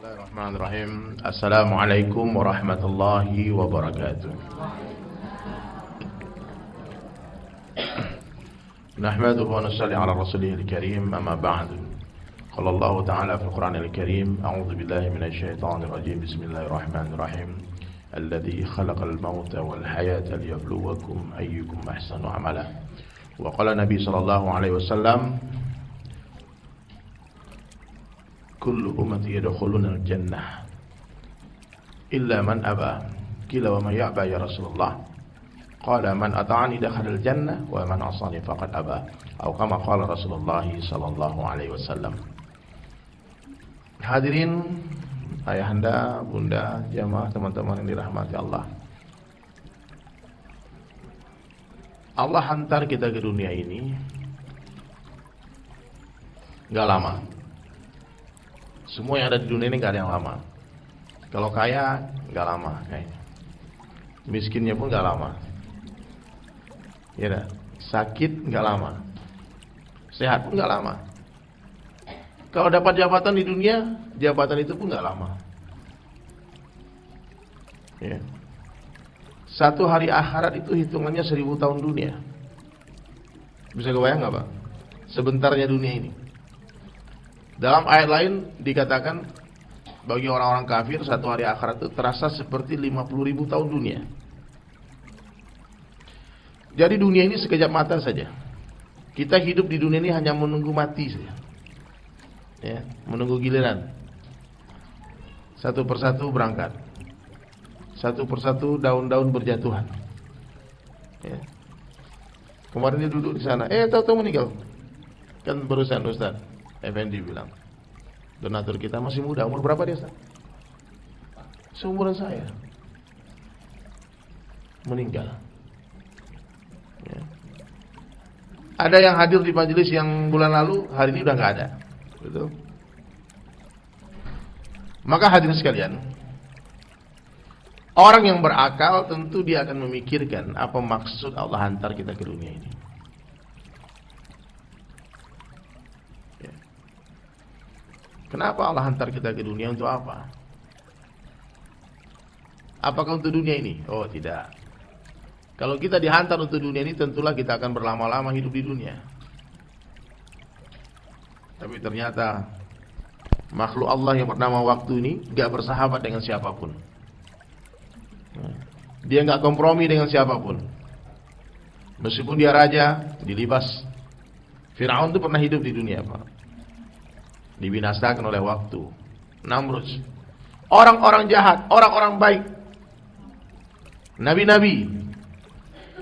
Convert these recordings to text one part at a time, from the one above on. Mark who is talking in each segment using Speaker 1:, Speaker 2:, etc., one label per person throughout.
Speaker 1: Bismillahirrahmanirrahim. Assalamualaikum warahmatullahi wabarakatuh. Nahmaduhu wa nusalli ala rasulihil karim, amma ba'du. Qala Allah ta'ala fil Qur'anil karim, a'udzu billahi minasy syaithanir rajim. Bismillahirrahmanirrahim. Alladzi khalaqal mauta wal hayata liyabluwakum ayyukum ahsanu amala. Wa qala Nabi sallallahu alaihi wasallam, kullu ummati yadkhuluna al-jannah illa man aba. Qila wa man ya'ba ya Rasulullah? Qala man ata'ani dakhala al-jannah wa man 'asani faqad aba. Atau kama qala Rasulullah sallallahu alaihi wasallam. Hadirin ayahanda, bunda, jamaah, teman-teman yang dirahmati Allah. Allah hantar kita ke dunia ini enggak lama. Semua yang ada di dunia ini gak ada yang lama. Kalau kaya, gak lama kayaknya. Miskinnya pun gak lama. Ya dah. Sakit gak lama. Sehat pun gak lama. Kalau dapat jabatan di dunia, jabatan itu pun gak lama. Ya. Satu hari akhirat itu hitungannya 1000 tahun dunia. Bisa kebayang gak Pak? Sebentarnya dunia ini. Dalam ayat lain dikatakan bagi orang-orang kafir satu hari akhirat itu terasa seperti 50.000 tahun dunia. Jadi dunia ini sekejap mata saja. Kita hidup di dunia ini hanya menunggu mati saja. Ya, menunggu giliran. Satu persatu berangkat. Satu persatu daun-daun berjatuhan. Ya. Kemarin dia duduk di sana, tahu-tahu meninggal. Kan barusan Ustaz Effendi bilang, donatur kita masih muda. Umur berapa dia? Seumuran saya. Meninggal. Ya. Ada yang hadir di majelis yang bulan lalu, hari ini udah nggak ada. Betul. Maka hadirin sekalian, orang yang berakal tentu dia akan memikirkan apa maksud Allah hantar kita ke dunia ini. Kenapa Allah hantar kita ke dunia, untuk apa? Apakah untuk dunia ini? Oh tidak. Kalau kita dihantar untuk dunia ini, tentulah kita akan berlama-lama hidup di dunia. Tapi ternyata makhluk Allah yang bernama waktu ini gak bersahabat dengan siapapun. Dia gak kompromi dengan siapapun. Meskipun dia raja, dilibas. Firaun itu pernah hidup di dunia Pak, dibinasakan oleh waktu. Namrud, orang-orang jahat, orang-orang baik, nabi-nabi.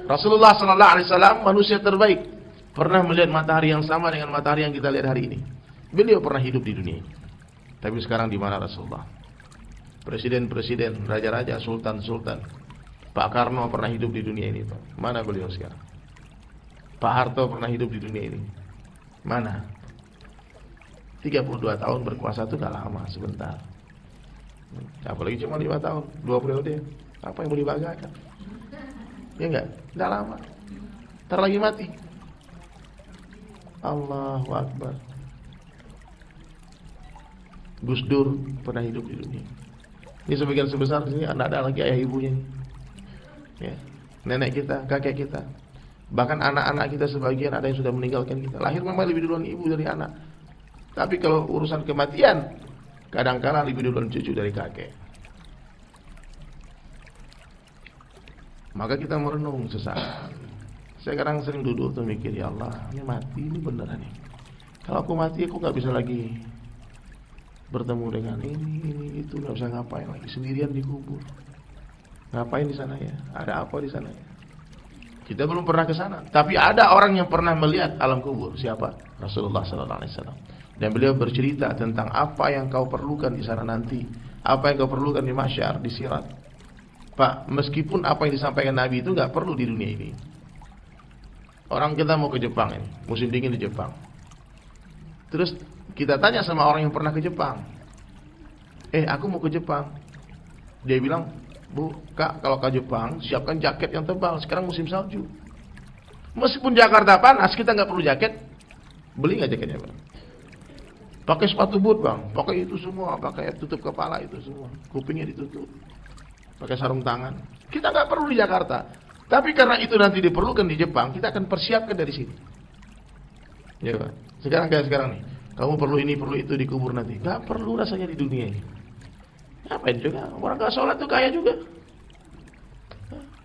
Speaker 1: Rasulullah sallallahu alaihi wasallam manusia terbaik, pernah melihat matahari yang sama dengan matahari yang kita lihat hari ini. Beliau pernah hidup di dunia ini. Tapi sekarang di mana Rasulullah? Presiden-presiden, raja-raja, sultan-sultan. Pak Karno pernah hidup di dunia ini Pak. Mana beliau sekarang? Pak Harto pernah hidup di dunia ini. Mana? 32 tahun berkuasa itu gak lama, sebentar. Apalagi cuma 5 tahun, 2 periode. Apa yang mau dibanggakan? Ya enggak? Gak lama. Ntar lagi mati. Allahu Akbar. Gus Dur pernah hidup di dunia. Ini sebagian sebesar di sini anak ada lagi ayah ibunya. Ya. Nenek kita, kakek kita. Bahkan anak-anak kita sebagian ada yang sudah meninggalkan kita. Lahir memang lebih duluan ibu dari anak. Tapi kalau urusan kematian, kadang-kadang lebih duluan cucu dari kakek. Maka kita merenung sesaat. Saya kadang sering duduk tuh mikir, ya Allah, ini mati, ini beneran nih. Kalau aku mati, aku gak bisa lagi bertemu dengan ini, itu, gak bisa ngapain lagi, sendirian di kubur. Ngapain di sana ya? Ada apa di sana ya? Kita belum pernah ke sana. Tapi ada orang yang pernah melihat alam kubur. Siapa? Rasulullah sallallahu alaihi wasallam. Dan beliau bercerita tentang apa yang kau perlukan di sana nanti, apa yang kau perlukan di mahsyar, di sirat. Pak, meskipun apa yang disampaikan Nabi itu gak perlu di dunia ini. Orang kita mau ke Jepang ini, musim dingin di Jepang. Terus kita tanya sama orang yang pernah ke Jepang, aku mau ke Jepang. Dia bilang, Bu, Kak, kalau ke Jepang siapkan jaket yang tebal, sekarang musim salju. Meskipun Jakarta panas, kita gak perlu jaket. Beli gak jaketnya Pak? Pakai sepatu boot bang, pakai itu semua, pakai tutup kepala itu semua, kupingnya ditutup, pakai sarung tangan. Kita nggak perlu di Jakarta, tapi karena itu nanti diperlukan di Jepang, kita akan persiapkan dari sini. Ya Pak. Sekarang kayak sekarang nih, kamu perlu ini, perlu itu dikubur nanti. Nggak perlu rasanya di dunia ini. Ngapain juga? Orang nggak sholat tuh kaya juga.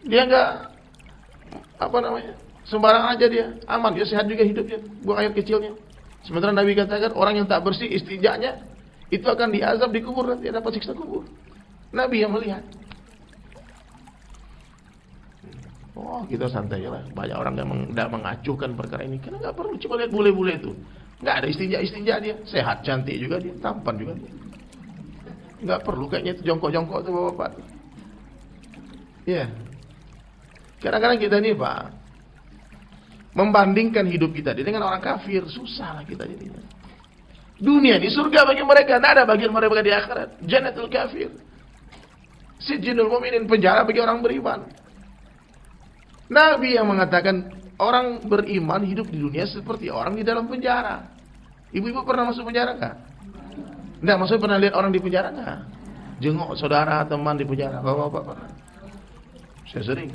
Speaker 1: Dia nggak sembarangan aja dia, aman, dia sehat juga hidupnya, buang air kecilnya. Sementara Nabi katakan orang yang tak bersih istinjanya itu akan diazab di kubur, nanti dapat siksa kubur. Nabi yang melihat. Oh, kita santai lah. Banyak orang yang tidak mengacuhkan perkara ini. Karena nggak perlu, cuma lihat bule-bule itu. Nggak ada istinja dia, sehat, cantik juga dia, tampan juga dia. Nggak perlu kayaknya itu jongkok-jongkok tuh bapak-bapak. Ya. Kadang-kadang kita nih Pak, membandingkan hidup kita dengan orang kafir, susah lah kita jadinya. Dunia ini surga bagi mereka, tidak ada bagian mereka di akhirat. Jannatul kafir, sijinul mu'minin, penjara bagi orang beriman. Nabi yang mengatakan orang beriman hidup di dunia seperti orang di dalam penjara. Ibu-ibu pernah masuk penjara nggak? Nggak, maksudnya pernah lihat orang di penjara nggak? Jenguk saudara, teman di penjara. Bapak-bapak pernah? Saya sering.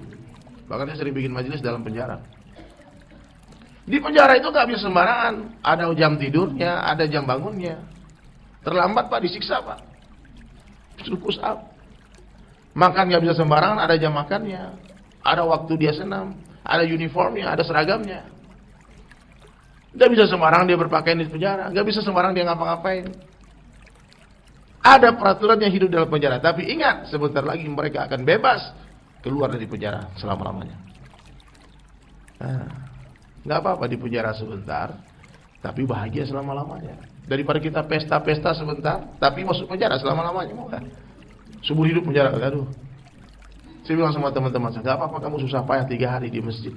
Speaker 1: Bahkan saya sering bikin majelis dalam penjara. Di penjara itu nggak bisa sembarangan. Ada jam tidurnya, ada jam bangunnya. Terlambat Pak, disiksa Pak. Suruh push up. Makan nggak bisa sembarangan, ada jam makannya. Ada waktu dia senam, ada uniformnya, ada seragamnya. Nggak bisa sembarangan dia berpakaian di penjara. Nggak bisa sembarangan dia ngapa-ngapain. Ada peraturan yang hidup dalam penjara. Tapi ingat, sebentar lagi mereka akan bebas keluar dari penjara selama-lamanya. Nggak apa-apa di penjara sebentar, tapi bahagia selama-lamanya. Daripada kita pesta-pesta sebentar, tapi masuk penjara selama-lamanya, mau nggak? Seumur hidup penjara, aduh. Saya bilang sama teman-teman, nggak apa-apa kamu susah payah 3 hari di masjid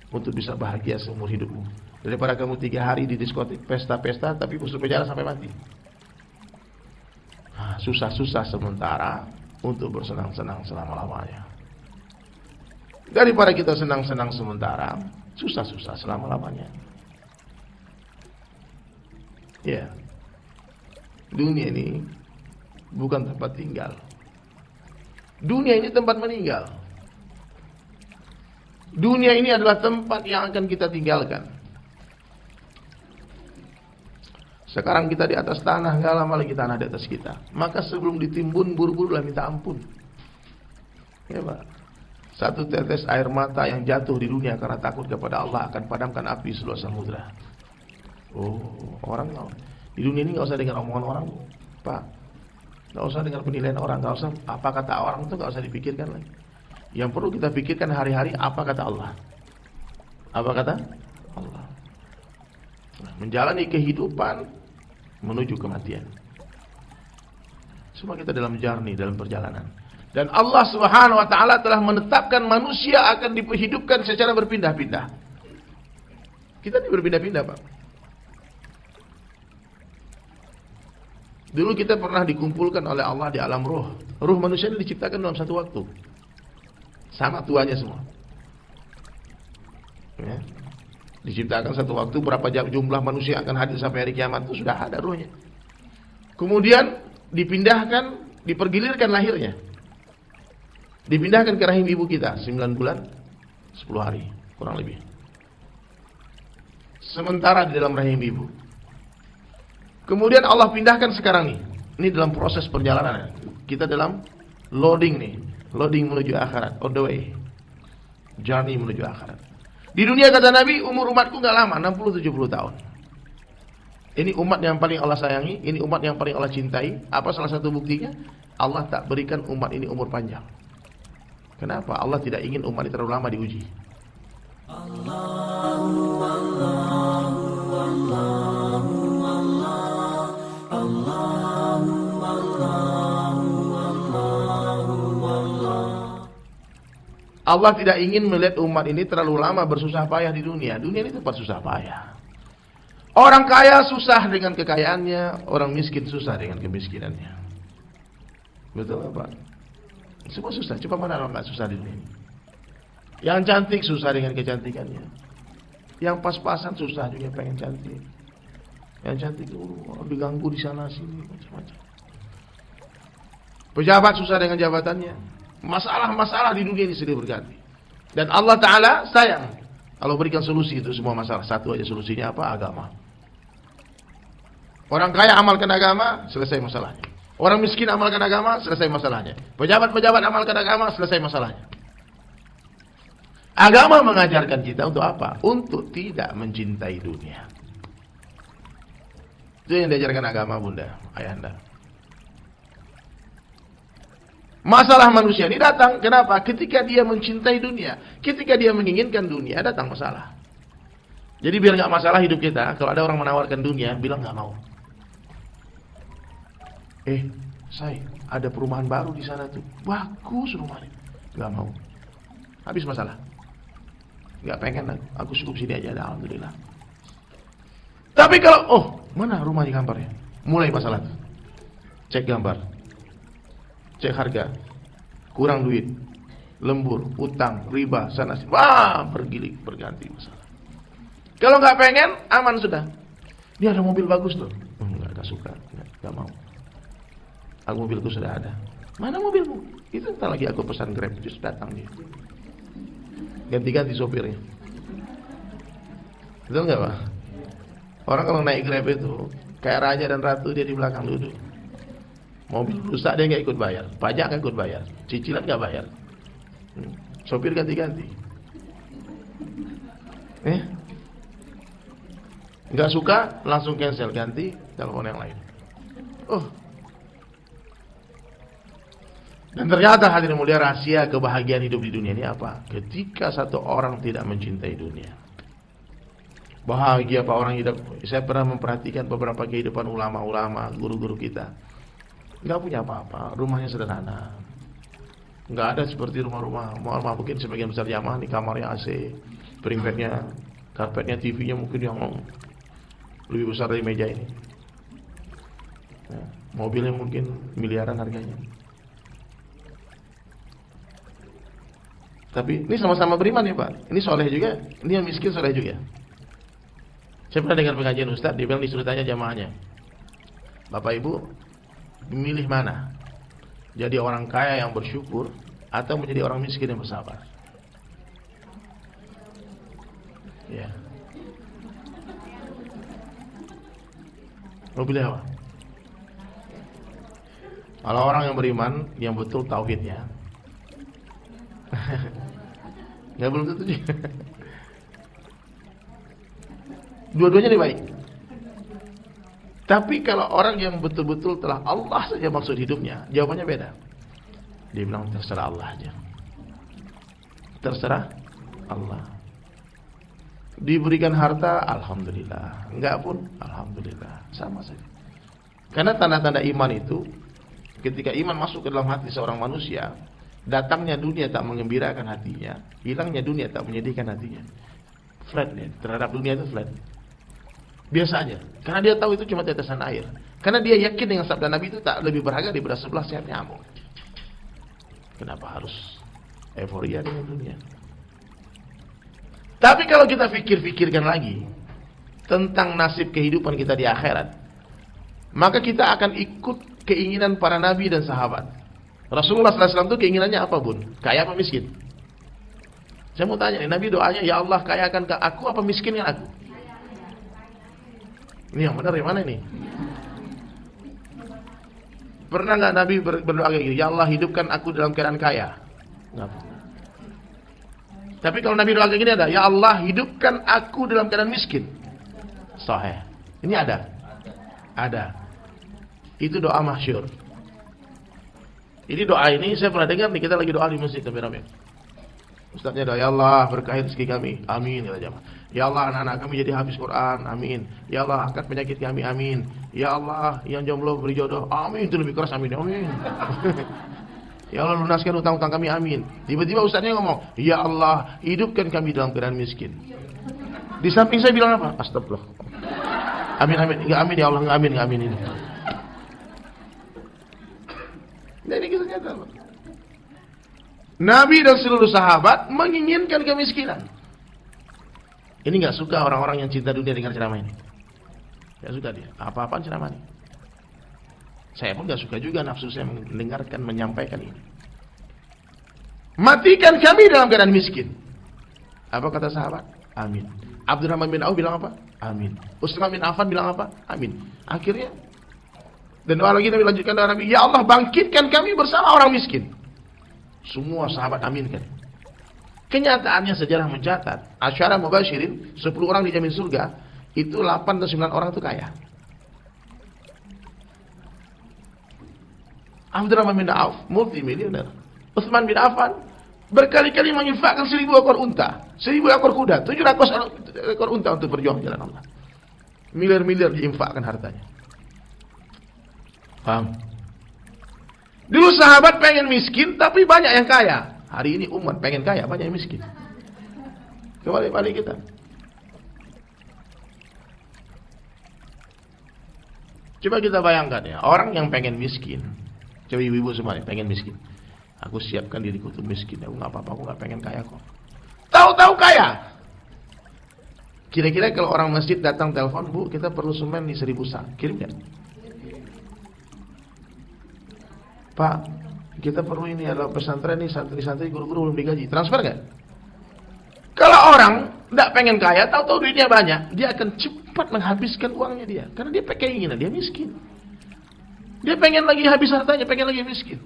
Speaker 1: untuk bisa bahagia seumur hidupmu, daripada kamu 3 hari di diskotik pesta-pesta, tapi masuk penjara sampai mati. Susah-susah sementara untuk bersenang-senang selama-lamanya. Daripada kita senang-senang sementara, susah-susah selama-lamanya. Ya. Dunia ini bukan tempat tinggal. Dunia ini tempat meninggal. Dunia ini adalah tempat yang akan kita tinggalkan. Sekarang kita di atas tanah, gak lama lagi tanah di atas kita. Maka sebelum ditimbun, buru-burulah minta ampun. Ya Pak. Satu tetes air mata yang jatuh di dunia karena takut kepada Allah akan padamkan api seluas samudra. Oh, orang di dunia ini nggak usah dengar omongan orang, Pak. Nggak usah dengar penilaian orang, nggak usah apa kata orang itu nggak usah dipikirkan lagi. Yang perlu kita pikirkan hari-hari apa kata Allah. Apa kata Allah? Menjalani kehidupan menuju kematian. Semua kita dalam journey, dalam perjalanan. Dan Allah Subhanahu wa taala telah menetapkan manusia akan dihidupkan secara berpindah-pindah. Kita ini berpindah-pindah, Pak. Dulu kita pernah dikumpulkan oleh Allah di alam ruh. Ruh manusia ini diciptakan dalam satu waktu. Sama tuanya semua. Ya. Diciptakan satu waktu, berapa jumlah manusia akan hadir sampai hari kiamat itu sudah ada ruhnya. Kemudian dipindahkan, dipergilirkan lahirnya. Dipindahkan ke rahim ibu kita 9 bulan 10 hari kurang lebih. Sementara di dalam rahim ibu. Kemudian Allah pindahkan sekarang nih. Ini dalam proses perjalanan. Kita dalam loading nih. Loading menuju akhirat, on the way. Journey menuju akhirat. Di dunia kata Nabi, umur umatku gak lama, 60-70 tahun. Ini umat yang paling Allah sayangi, ini umat yang paling Allah cintai. Apa salah satu buktinya? Allah tak berikan umat ini umur panjang. Kenapa? Allah tidak ingin umat ini terlalu lama diuji. Allah tidak ingin melihat umat ini terlalu lama bersusah payah di dunia. Dunia ini tempat susah payah. Orang kaya susah dengan kekayaannya, orang miskin susah dengan kemiskinannya. Betul Pak? Semua susah, coba mana orang gak susah di dunia ini? Yang cantik susah dengan kecantikannya. Yang pas-pasan susah juga pengen cantik. Yang cantik diganggu di sana sini macam-macam. Pejabat susah dengan jabatannya. Masalah-masalah di dunia ini silih berganti. Dan Allah Ta'ala sayang kalau berikan solusi itu semua masalah. Satu aja solusinya apa? Agama. Orang kaya amalkan agama, selesai masalahnya. Orang miskin amalkan agama, selesai masalahnya. Pejabat-pejabat amalkan agama, selesai masalahnya. Agama mengajarkan kita untuk apa? Untuk tidak mencintai dunia. Itu yang diajarkan agama, Bunda, Ayahanda. Masalah manusia ini datang, kenapa? Ketika dia mencintai dunia, ketika dia menginginkan dunia, datang masalah. Jadi biar nggak masalah hidup kita, kalau ada orang menawarkan dunia, bilang nggak mau. Say, ada perumahan baru di sana tuh, bagus rumahnya, nggak mau. Habis masalah. Nggak pengen, aku cukup sini aja, alhamdulillah. Tapi kalau, mana rumah di gambarnya? Mulai masalah tuh. Cek gambar. Cek harga, kurang duit, lembur, utang, riba, sana sini, berganti masalah. Kalau nggak pengen, aman sudah. Dia ada mobil bagus tuh, nggak suka, nggak mau. Aku mobilku sudah ada. Mana mobilmu? Itu entah lagi aku pesan Grab, terus datang dia. Ganti-ganti sopirnya. Betul nggak Pak? Orang kalau naik Grab itu kayak raja dan ratu, dia di belakang duduk. Mobil rusak dia nggak ikut bayar, pajak nggak ikut bayar, cicilan nggak bayar, sopir ganti-ganti, nggak suka langsung cancel, ganti telepon yang lain. Dan ternyata hadirin mulia, rahasia kebahagiaan hidup di dunia ini apa? Ketika satu orang tidak mencintai dunia. Bahagia Pak orang hidup. Saya pernah memperhatikan beberapa kehidupan ulama-ulama, guru-guru kita. Nggak punya apa-apa, rumahnya sederhana. Nggak ada seperti rumah-rumah mungkin sebagian besar jamaah nih kamarnya AC, peringkatnya, karpetnya, TV-nya mungkin yang lebih besar dari meja ini. Ya, mobilnya mungkin miliaran harganya. Tapi ini sama-sama beriman ya Pak. Ini soleh juga, ini yang miskin soleh juga. Saya pernah dengar pengajian Ustaz, dia bilang disuruh tanya jamaahnya, Bapak Ibu, milih mana? Jadi orang kaya yang bersyukur atau menjadi orang miskin yang bersabar? Ya. Mau pilih apa? Kalau orang yang beriman, yang betul tauhidnya, nggak belum tentu juga. Dua-duanya lebih baik. Tapi kalau orang yang betul-betul telah Allah saja maksud hidupnya, jawabannya beda. Dia bilang terserah Allah aja. Terserah Allah. Diberikan harta, alhamdulillah. Enggak pun, alhamdulillah. Sama saja. Karena tanda-tanda iman itu, ketika iman masuk ke dalam hati seorang manusia, datangnya dunia tak mengembirakan hatinya, hilangnya dunia tak menyedihkan hatinya. Flat dia, terhadap dunia itu flat. Biasa aja, karena dia tahu itu cuma tetesan air. Karena dia yakin dengan sabda Nabi itu tak lebih berharga daripada 11 sehat nyamuk. Kenapa harus euforia dengan dunia? Tapi kalau kita pikir-pikirkan lagi tentang nasib kehidupan kita di akhirat, maka kita akan ikut keinginan para nabi dan sahabat. Rasulullah SAW itu keinginannya apa Bun? Kaya apa miskin? Saya mau tanya, Nabi doanya, ya Allah kayakan aku apa miskinkan aku? Ini yang benar yang mana ini? Pernah nggak Nabi berdoa kayak gini? Ya Allah hidupkan aku dalam keadaan kaya. Nggak pernah. Tapi kalau Nabi doa kayak gini ada, ya Allah hidupkan aku dalam keadaan miskin. Sahih. Ini ada. Ada. Itu doa masyhur. Ini doa ini saya pernah dengar nih, kita lagi doa di masjid rame-rame. Ustaznya doa, ya Allah berkahi rezeki kami, amin ya jemaah. Ya Allah anak-anak kami jadi habis Quran, amin. Ya Allah angkat penyakit kami, amin. Ya Allah yang jomblo beri jodoh, amin. Itu lebih keras, amin, amin. Ya Allah lunaskan utang-utang kami, amin. Tiba-tiba ustaznya ngomong, ya Allah hidupkan kami dalam keadaan miskin. Di samping saya bilang apa? Astagfirullah. Amin, amin. Enggak amin ya Allah, enggak amin, enggak amin ini. Nah, ini kisah nyata. Nabi dan seluruh sahabat menginginkan kemiskinan. Ini nggak suka orang-orang yang cinta dunia dengan ceramah ini. Gak suka dia. Apa-apaan ceramah nih. Saya pun gak suka juga, nafsu saya mendengarkan, menyampaikan ini. Matikan kami dalam keadaan miskin. Apa kata sahabat? Amin. Abdurrahman bin Auf bilang apa? Amin. Utsman bin Affan bilang apa? Amin. Akhirnya, dan doa lagi Nabi lanjutkan doa Nabi, ya Allah bangkitkan kami bersama orang miskin. Semua sahabat aminkan. Kenyataannya sejarah mencatat, asyara mubasyirin, 10 orang dijamin surga, itu 8 atau 9 orang itu kaya. Abdurrahman bin Auf, multimilioner. Utsman bin Affan berkali-kali menginfakkan 1000 ekor unta, 1000 ekor kuda, 700 ekor unta untuk berjuang jalan Allah. Miliar-miliar diinfakkan hartanya. Paham? Dulu sahabat pengen miskin, tapi banyak yang kaya. Hari ini umat pengen kaya, banyak yang miskin. Kembali kita. Coba kita bayangkan ya, orang yang pengen miskin. Coba ibu-ibu semua nih, pengen miskin. Aku siapkan diriku untuk miskin. Aku nggak apa-apa, aku nggak pengen kaya kok. Tahu-tahu kaya. Kira-kira kalau orang masjid datang telepon, Bu, kita perlu semen nih 1000 sak. Kirim kan? Pak, kita perlu ini adalah pesantren nih, santri-santri, guru-guru belum digaji. Transfer nggak? Kalau orang nggak pengen kaya, tahu-tahu duitnya banyak, dia akan cepat menghabiskan uangnya dia. Karena dia keinginan, dia miskin. Dia pengen lagi habis hartanya, pengen lagi miskin.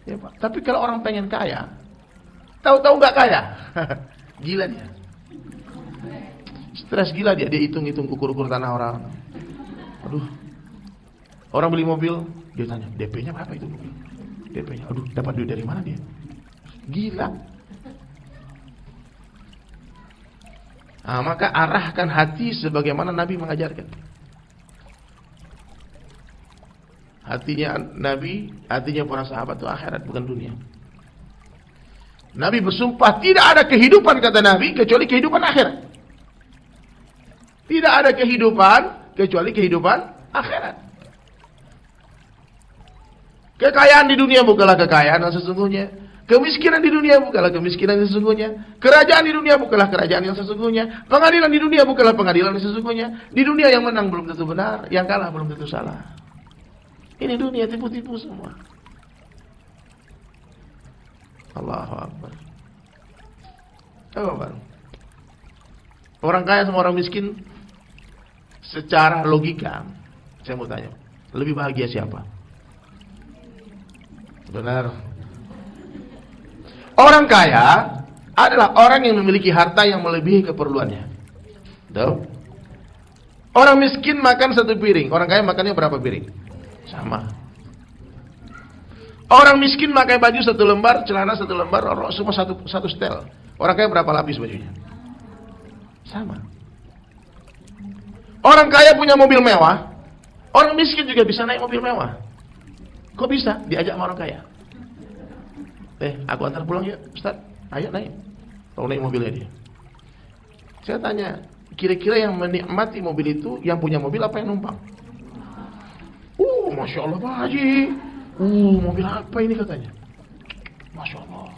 Speaker 1: Ya, Pak. Tapi kalau orang pengen kaya, tahu-tahu nggak kaya, gila dia. Stres gila dia hitung-hitung ukur-ukur tanah orang. Aduh. Orang beli mobil, dia tanya, DP-nya berapa itu mobil? DP-nya, aduh, dapat duit dari mana dia? Gila. Nah, maka arahkan hati sebagaimana Nabi mengajarkan. Hatinya Nabi, hatinya para sahabat itu akhirat, bukan dunia. Nabi bersumpah, tidak ada kehidupan, kata Nabi, kecuali kehidupan akhirat. Tidak ada kehidupan, kecuali kehidupan akhirat. Kekayaan di dunia bukanlah kekayaan yang sesungguhnya. Kemiskinan di dunia bukanlah kemiskinan yang sesungguhnya. Kerajaan di dunia bukanlah kerajaan yang sesungguhnya. Pengadilan di dunia bukanlah pengadilan yang sesungguhnya. Di dunia yang menang belum tentu benar, yang kalah belum tentu salah. Ini dunia tipu-tipu semua. Allahu Akbar. Apa baru? Orang kaya sama orang miskin, secara logika, saya mau tanya, lebih bahagia siapa? Benar. Orang kaya adalah orang yang memiliki harta yang melebihi keperluannya. Tahu? Orang miskin makan 1 piring, orang kaya makannya berapa piring? Sama. Orang miskin pakai baju 1 lembar, celana 1 lembar, rok semua satu setel. Orang kaya berapa lapis bajunya? Sama. Orang kaya punya mobil mewah, orang miskin juga bisa naik mobil mewah. Kok bisa? Diajak sama orang kaya. Aku antar pulang ya, Ustaz. Ayo naik. Kalau naik mobilnya dia. Saya tanya, kira-kira yang menikmati mobil itu, yang punya mobil apa yang numpang? Masya Allah Pak Haji. Mobil apa ini katanya? Masya Allah.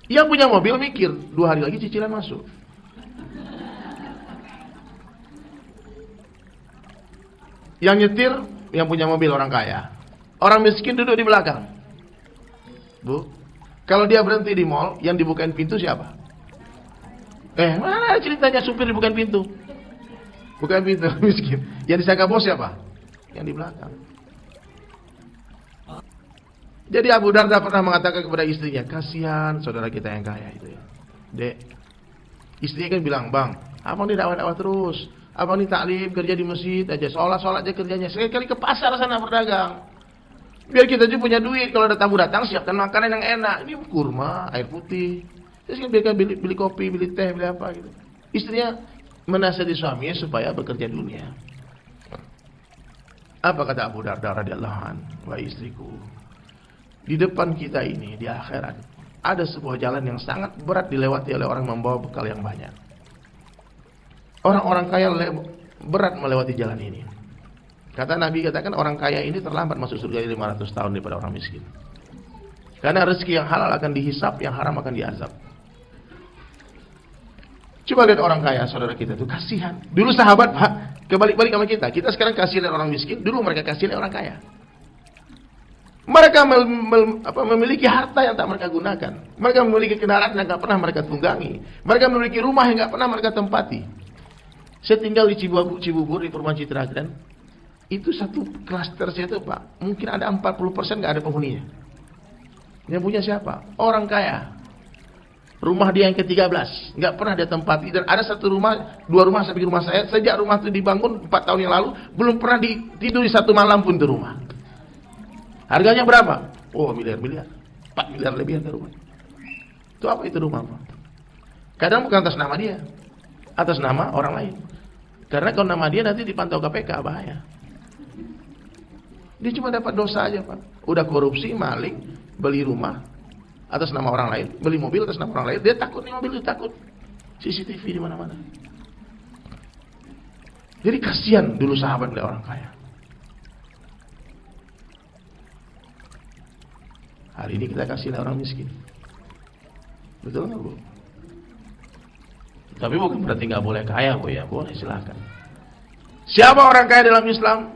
Speaker 1: Yang punya mobil mikir, 2 hari lagi cicilan masuk. Yang nyetir, yang punya mobil orang kaya. Orang miskin duduk di belakang. Bu, kalau dia berhenti di mall, yang dibukain pintu siapa? Mana ceritanya supir dibukain pintu? Bukan pintu, miskin. Yang disangka bos siapa? Yang di belakang. Jadi Abu Darda pernah mengatakan kepada istrinya, kasihan saudara kita yang kaya itu ya. Dek, istrinya kan bilang, Bang, abang ini dakwah-dakwah terus. Abang ini taklim, kerja di masjid aja, sholat aja kerjanya. Sekali-kali ke pasar sana berdagang. Biar kita juga punya duit. Kalau ada tamu datang, siapkan makanan yang enak. Ini kurma, air putih. Terus kan biarkan beli kopi, beli teh, beli apa gitu. Istrinya menasihati suaminya supaya bekerja di dunia. Apa kata Abu Darda radhiyallahu anhu? Wahai istriku, di depan kita ini, di akhirat, ada sebuah jalan yang sangat berat dilewati oleh orang membawa bekal yang banyak. Orang-orang kaya berat melewati jalan ini. Kata Nabi, katakan orang kaya ini terlambat masuk surga 500 tahun daripada orang miskin. Karena rezeki yang halal akan dihisap, yang haram akan diazab. Coba lihat orang kaya, saudara kita tuh kasihan. Dulu sahabat, Pak, kebalik-balik sama kita. Kita sekarang kasih lihat orang miskin, dulu mereka kasih lihat orang kaya. Mereka memiliki harta yang tak mereka gunakan. Mereka memiliki kendaraan yang tak pernah mereka tunggangi. Mereka memiliki rumah yang tak pernah mereka tempati. Saya tinggal di Cibubur di Perumahan Citra Grand. Itu satu klaster saya itu, Pak, mungkin ada 40% nggak ada penghuninya. Yang punya siapa? Orang kaya. Rumah dia yang ke-13, nggak pernah dia tempati. Dan ada satu rumah, dua rumah sampai rumah saya. Sejak rumah itu dibangun 4 tahun yang lalu, belum pernah tidur di satu malam pun itu rumah. Harganya berapa? Oh, miliar-miliar. 4 miliar lebih harga rumah. Itu apa itu rumah, Pak? Kadang bukan atas nama dia, atas nama orang lain. Karena kalau nama dia nanti dipantau KPK, bahaya. Dia cuma dapat dosa aja, Pak. Udah korupsi, maling, beli rumah atas nama orang lain, beli mobil atas nama orang lain. Dia takut nih mobil itu, takut CCTV di mana-mana. Jadi kasihan dulu sahabat dari orang kaya. Hari ini kita kasih orang miskin. Betul nggak, Bu? Tapi bukan berarti nggak boleh kaya, Bu, ya. Boleh, silakan. Siapa orang kaya dalam Islam?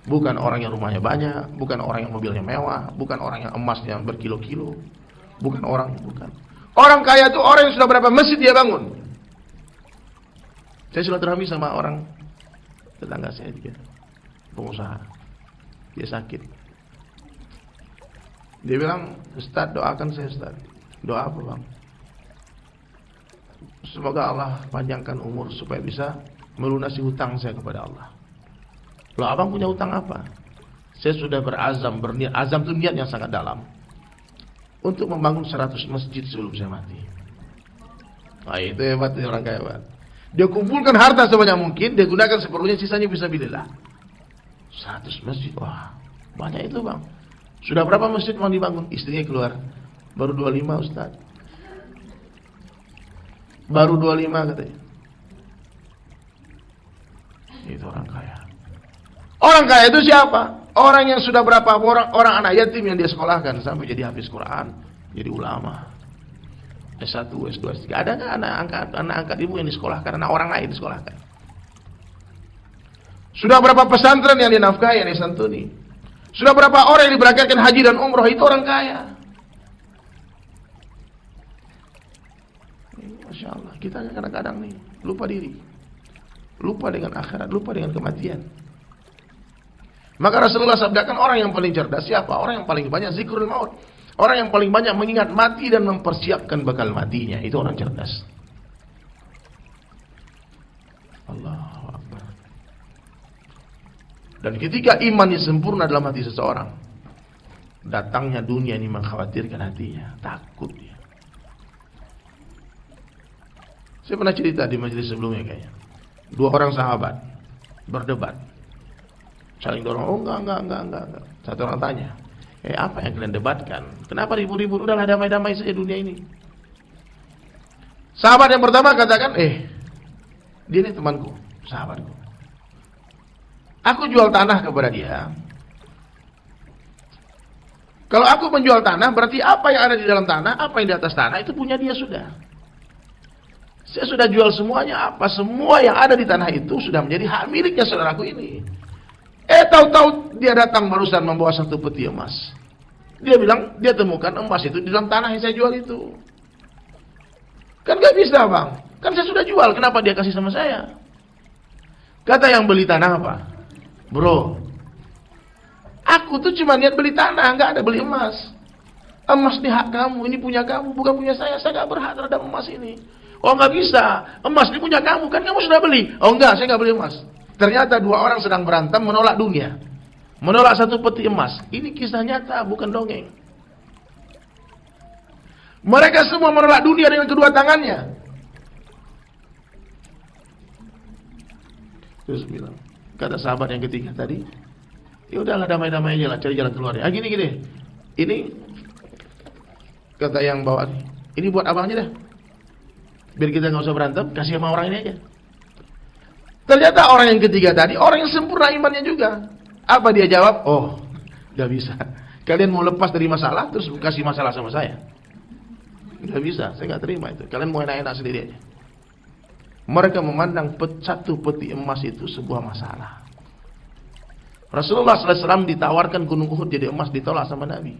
Speaker 1: Bukan orang yang rumahnya banyak, bukan orang yang mobilnya mewah, bukan orang yang emasnya berkilo-kilo, bukan. Orang kaya itu orang yang sudah berapa masjid dia bangun. Saya silaturahmi sama orang tetangga saya juga, pengusaha. Dia sakit. Dia bilang, Ustaz, doakan saya, Ustaz. Doa apa, Bang? Semoga Allah panjangkan umur supaya bisa melunasi hutang saya kepada Allah. Loh, abang punya hutang apa? Saya sudah berazam, berniat. Azam itu niat yang sangat dalam. Untuk membangun 100 masjid sebelum saya mati. Nah, itu hebat orang kaya, Pak. Dia kumpulkan harta sebanyak mungkin, dia gunakan seperlunya, sisanya bisa bilillah. 100 masjid, wah, banyak itu, Bang. Sudah berapa masjid mau dibangun? Istrinya keluar. Baru 25, Ustaz. Baru 25 katanya. Itu orang kaya. Orang kaya itu siapa? Orang yang sudah berapa orang anak yatim yang dia sekolahkan sampai jadi hafiz Quran, jadi ulama. S1, S2, S3. Ada nggak anak angkat ibu yang disekolahkan, anak orang lain disekolahkan? Sudah berapa pesantren yang dinafkahi, yang disantuni? Sudah berapa orang yang diberangkatkan haji dan umroh? Itu orang kaya. Masya Allah, kita kadang-kadang nih lupa diri, lupa dengan akhirat, lupa dengan kematian. Maka Rasulullah sabdakan, orang yang paling cerdas siapa? Orang yang paling banyak zikrul maut, orang yang paling banyak mengingat mati dan mempersiapkan bakal matinya. Itu orang cerdas. Allahu Akbar. Dan ketika imannya sempurna dalam hati seseorang, datangnya dunia ini mengkhawatirkan hatinya, takut dia. Saya pernah cerita di majelis sebelumnya kayaknya. 2 orang sahabat berdebat, saling dorong. Oh enggak. Satu orang tanya, apa yang kalian debatkan? Kenapa ribut-ribut? Udahlah, damai-damai saja dunia ini. Sahabat yang pertama katakan, dia ini temanku, sahabatku. Aku jual tanah kepada dia. Kalau aku menjual tanah, berarti apa yang ada di dalam tanah, apa yang di atas tanah, itu punya dia sudah. Saya sudah jual semuanya, apa semua yang ada di tanah itu sudah menjadi hak miliknya saudaraku ini. Tahu-tahu dia datang barusan membawa 1 peti emas. Dia bilang dia temukan emas itu di dalam tanah yang saya jual itu. Kan gak bisa, Bang. Kan saya sudah jual, kenapa dia kasih sama saya? Kata yang beli tanah apa? Bro, aku tuh cuma niat beli tanah, nggak ada beli emas. Emas ini hak kamu, ini punya kamu, bukan punya saya. Saya nggak berhak terhadap emas ini. Oh, nggak bisa, emas ini punya kamu, kan kamu sudah beli. Oh enggak, saya nggak beli emas. Ternyata 2 orang sedang berantem menolak dunia, menolak 1 peti emas. Ini kisah nyata, bukan dongeng. Mereka semua menolak dunia dengan kedua tangannya. Terus bilang, kata sahabat yang ketiga tadi, ya udahlah, damai-damai aja lah, cari jalan keluarnya. Gini. Ini kata yang bawa, ini buat abangnya dah. Biar kita nggak usah berantem, kasih sama orang ini aja. Ternyata orang yang ketiga tadi, orang yang sempurna imannya juga. Apa dia jawab? Oh, nggak bisa. Kalian mau lepas dari masalah, terus kasih masalah sama saya? Nggak bisa, saya nggak terima itu. Kalian mau enak-enak sendiri aja. Mereka memandang satu peti emas itu sebuah masalah. Rasulullah SAW ditawarkan gunung Uhud jadi emas, ditolak sama Nabi.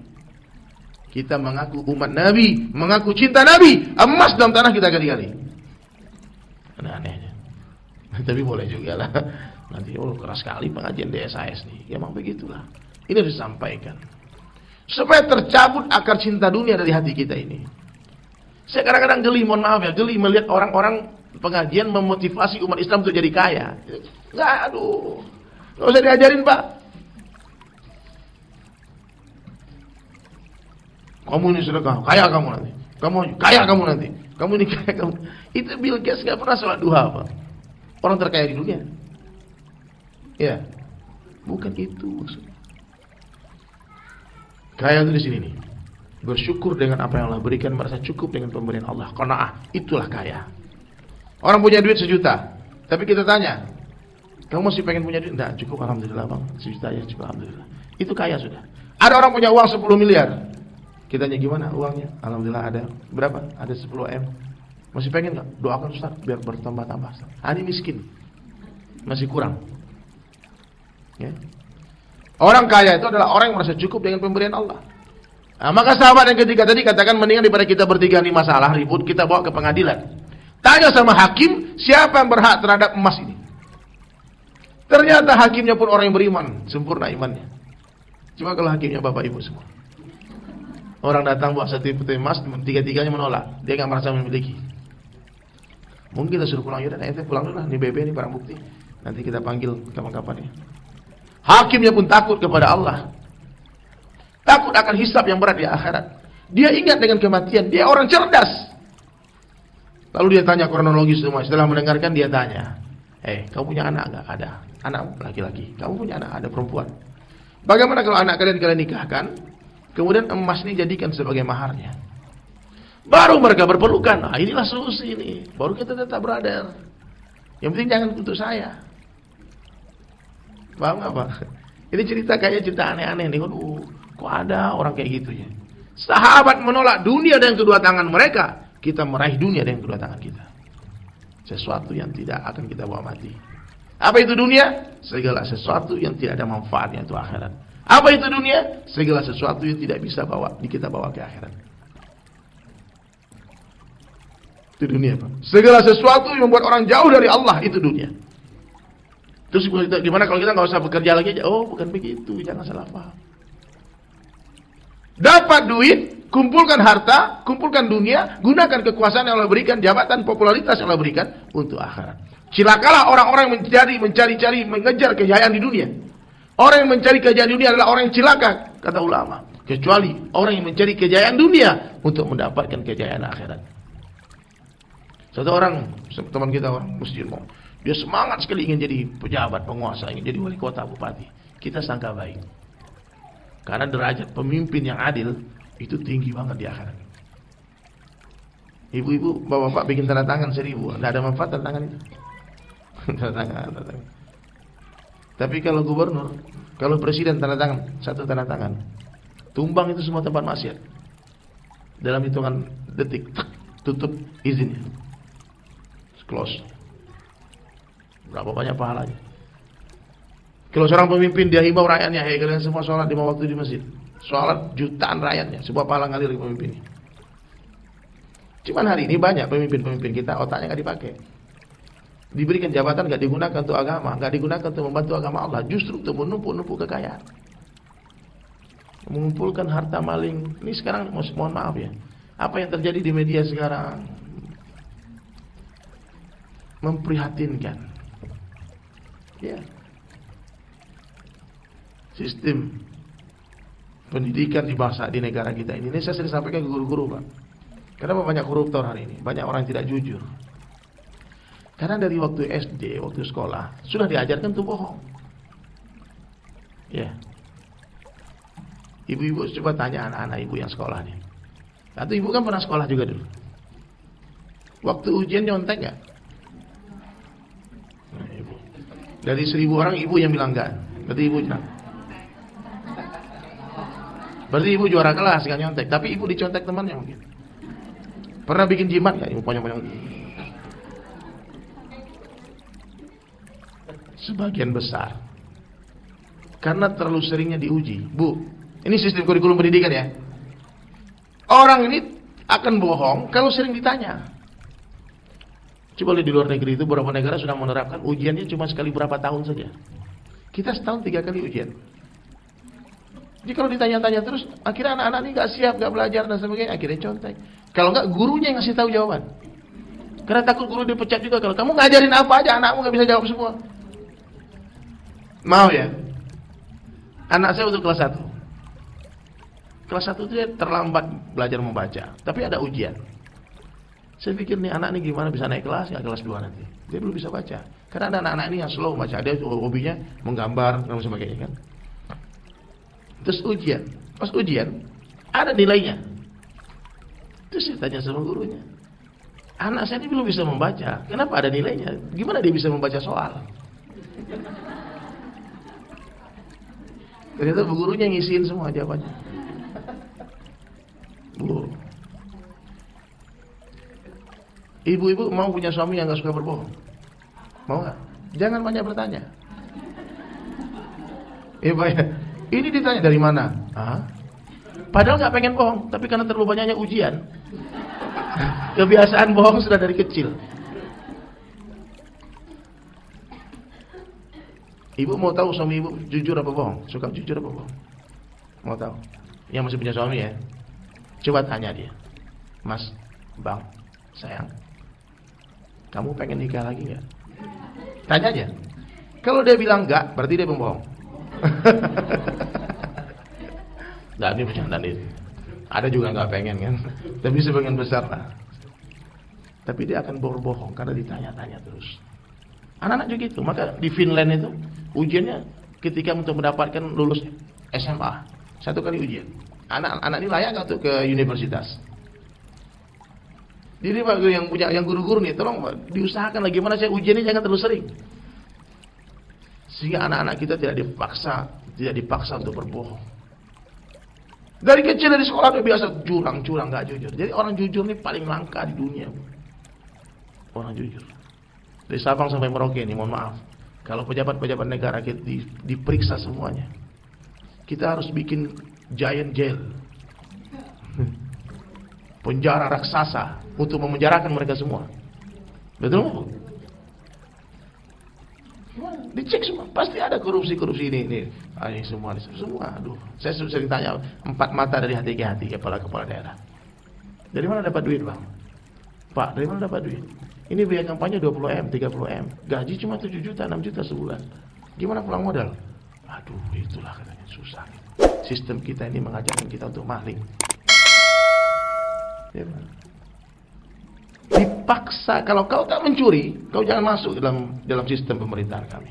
Speaker 1: Kita mengaku umat Nabi, mengaku cinta Nabi, emas dalam tanah kita gali-gali. Aneh-anehnya. Tapi boleh juga lah. Nanti keras sekali pengajian DSAS nih. Ya memang begitulah. Ini harus disampaikan. Supaya tercabut akar cinta dunia dari hati kita ini. Saya kadang-kadang geli, mohon maaf ya, geli melihat orang-orang pengajian memotivasi umat Islam untuk jadi kaya. Nggak, aduh. Nggak usah diajarin, Pak. Kamu ini sedekah, kaya kamu nanti. Kamu kaya kamu nanti. Kamu ini kaya kamu. Itu Bill Gates nggak pernah sholat duha, Pak. Orang terkaya di dunia. Ya, bukan itu maksudnya. Kaya itu di sini nih. Bersyukur dengan apa yang Allah berikan, merasa cukup dengan pemberian Allah. Qanaah, itulah kaya. Orang punya duit 1 juta, tapi kita tanya, kamu masih pengen punya duit? Enggak, cukup alhamdulillah bang, 1 juta ya cukup alhamdulillah. Itu kaya sudah. Ada orang punya uang 10 miliar. Kita tanya gimana uangnya? Alhamdulillah ada. Berapa? Ada 10 M. Masih pengen nggak? Doakan Ustaz biar bertambah-tambah. Ini miskin, masih kurang. Ya. Orang kaya itu adalah orang yang merasa cukup dengan pemberian Allah. Nah, maka sahabat yang ketiga tadi katakan mendingan daripada kita bertiga ini masalah ribut, kita bawa ke pengadilan. Tanya sama hakim siapa yang berhak terhadap emas ini. Ternyata hakimnya pun orang yang beriman, sempurna imannya. Cuma kalau hakimnya bapak ibu semua. Orang datang bawa satu peti emas, tiga-tiganya menolak. Dia nggak merasa memiliki. Mungkin kita suruh pulang, yaudah, nanti pulang dulu lah. Ini BB, ini barang bukti. Nanti kita panggil kapan-kapan ya. Hakimnya pun takut kepada Allah. Takut akan hisab yang berat di akhirat. Dia ingat dengan kematian. Dia orang cerdas. Lalu dia tanya kronologis semua. Setelah mendengarkan dia tanya, kamu punya anak enggak? Ada. Anak laki-laki. Kamu punya anak? Ada perempuan. Bagaimana kalau anak kalian nikahkan, kemudian emas ini jadikan sebagai maharnya? Baru mereka berpelukan. Nah, inilah solusi ini. Baru kita tetap berada. Yang penting jangan untuk saya. Paham gak Pak? Ini cerita kayak cerita aneh-aneh nih. Kok ada orang kayak gitu ya? Sahabat menolak dunia dengan kedua tangan mereka. Kita meraih dunia dengan kedua tangan kita. Sesuatu yang tidak akan kita bawa mati. Apa itu dunia? Segala sesuatu yang tidak ada manfaatnya, itu akhirat. Apa itu dunia? Segala sesuatu yang tidak bisa kita bawa ke akhirat. Itu dunia Pak. Segala sesuatu yang membuat orang jauh dari Allah, itu dunia. Terus gimana kalau kita nggak usah bekerja lagi aja? Oh, bukan begitu, jangan salah paham. Dapat duit, kumpulkan harta, kumpulkan dunia, gunakan kekuasaan yang Allah berikan, jabatan, popularitas yang Allah berikan untuk akhirat. Cilakalah orang-orang yang mencari-cari, mengejar kejayaan di dunia. Orang yang mencari kejayaan di dunia adalah orang yang cilaka, kata ulama. Kecuali orang yang mencari kejayaan dunia untuk mendapatkan kejayaan akhirat. Satu orang, teman kita orang muslim, dia semangat sekali ingin jadi pejabat, penguasa, ingin jadi wali kota, bupati. Kita sangka baik. Karena derajat pemimpin yang adil itu tinggi banget di akhirat. Ibu-ibu, bapak-bapak bikin tanda tangan 1000, tidak ada manfaat tanda tangan itu. Tanda tangan. Tapi kalau gubernur, kalau presiden tanda tangan, satu tanda tangan, tumbang itu semua tempat maksiat. Dalam hitungan detik, tutup izinnya, close. Berapa banyak pahalanya? Kalau seorang pemimpin dia himbau rakyatnya, kalian semua sholat 5 waktu di masjid. Sholat jutaan rakyatnya, sebuah pahala ngalir ke pemimpin. Cuman hari ini banyak pemimpin-pemimpin kita otaknya nggak dipakai. Diberikan jabatan nggak digunakan untuk agama, nggak digunakan untuk membantu agama Allah, justru untuk menumpuk-numpuk kekayaan, mengumpulkan harta maling. Ini sekarang mohon maaf ya, apa yang terjadi di media sekarang memprihatinkan. Ya. Sistem pendidikan di negara kita ini saya sering sampaikan ke guru-guru Pak. Kenapa banyak koruptor hari ini? Banyak orang yang tidak jujur. Karena dari waktu SD, waktu sekolah sudah diajarkan untuk bohong. Ya. Ibu-ibu coba tanya anak-anak ibu yang sekolah nih. Atau ibu kan pernah sekolah juga dulu. Waktu ujian nyontek nggak? Nah, ibu. Dari 1000 orang ibu yang bilang enggak. Berarti ibu bilang. Berarti ibu juara kelas kan nyontek. Tapi ibu dicontek temannya mungkin. Pernah bikin jimat nggak? Ibu ponyong-ponyong. Sebagian besar. Karena terlalu seringnya diuji. Bu, ini sistem kurikulum pendidikan ya. Orang ini akan bohong kalau sering ditanya. Coba lihat di luar negeri itu beberapa negara sudah menerapkan ujiannya cuma sekali berapa tahun saja. Kita setahun 3 kali ujian. Jadi kalau ditanya-tanya terus, akhirnya anak-anak ini gak siap, gak belajar dan sebagainya, akhirnya contek. Kalau enggak, gurunya yang ngasih tahu jawaban. Karena takut guru dipecat juga. Kalau kamu ngajarin apa aja, anakmu gak bisa jawab semua. Mau ya? Anak saya untuk kelas 1. Kelas 1 itu dia terlambat belajar membaca. Tapi ada ujian. Saya pikir nih anak ini gimana bisa naik kelas, ya kelas 2 nanti. Dia belum bisa baca. Karena ada anak-anak ini yang slow baca. Dia hobinya menggambar dan sebagainya kan. Terus ujian. Pas ujian, ada nilainya. Terus saya tanya sama gurunya. Anak saya ini belum bisa membaca. Kenapa ada nilainya? Gimana dia bisa membaca soal? Ternyata bu gurunya ngisiin semua jawabannya. Bu, ibu-ibu mau punya suami yang gak suka berbohong? Mau gak? Jangan banyak bertanya. Pak ya. Ini ditanya dari mana? Hah? Padahal gak pengen bohong, tapi karena terlalu banyaknya ujian. Kebiasaan bohong sudah dari kecil. Ibu mau tahu suami ibu jujur apa bohong? Suka jujur apa bohong? Mau tahu? Yang masih punya suami ya? Coba tanya dia. Mas, Bang, sayang, kamu pengen nikah lagi gak? Tanya aja. Kalau dia bilang enggak, berarti dia pembohong. Nah, ini bercandaan itu. Ada juga nggak pengen kan, tapi sebagian besar lah. Tapi dia akan berbohong karena ditanya-tanya terus. Anak-anak juga itu. Maka di Finland itu ujiannya ketika untuk mendapatkan lulus SMA 1 kali ujian. Anak-anak ini layak nggak tuh ke universitas? Jadi yang guru-guru nih, tolong diusahakan lagi gimana saya ujiannya jangan terlalu sering. Sehingga anak-anak kita tidak dipaksa untuk berbohong. Dari kecil dari sekolah udah biasa curang, nggak jujur. Jadi orang jujur ini paling langka di dunia. Orang jujur. Dari Sabang sampai Merauke ini, mohon maaf. Kalau pejabat-pejabat negara kita diperiksa semuanya. Kita harus bikin giant jail. Penjara raksasa untuk memenjarakan mereka semua. Betul? Dicek semua, pasti ada korupsi ini. Ini semua. Aduh, saya sering tanya 4 mata dari hati ke hati kepala daerah. Dari mana dapat duit, Bang? Pak, dari mana dapat duit? Ini biaya kampanye 20M, 30M. Gaji cuma 7 juta, 6 juta sebulan. Gimana pulang modal? Aduh, itulah katanya susah. Sistem kita ini mengajarkan kita untuk maling. Ya, dipaksa. Kalau kau tak mencuri, kau jangan masuk dalam sistem pemerintahan kami.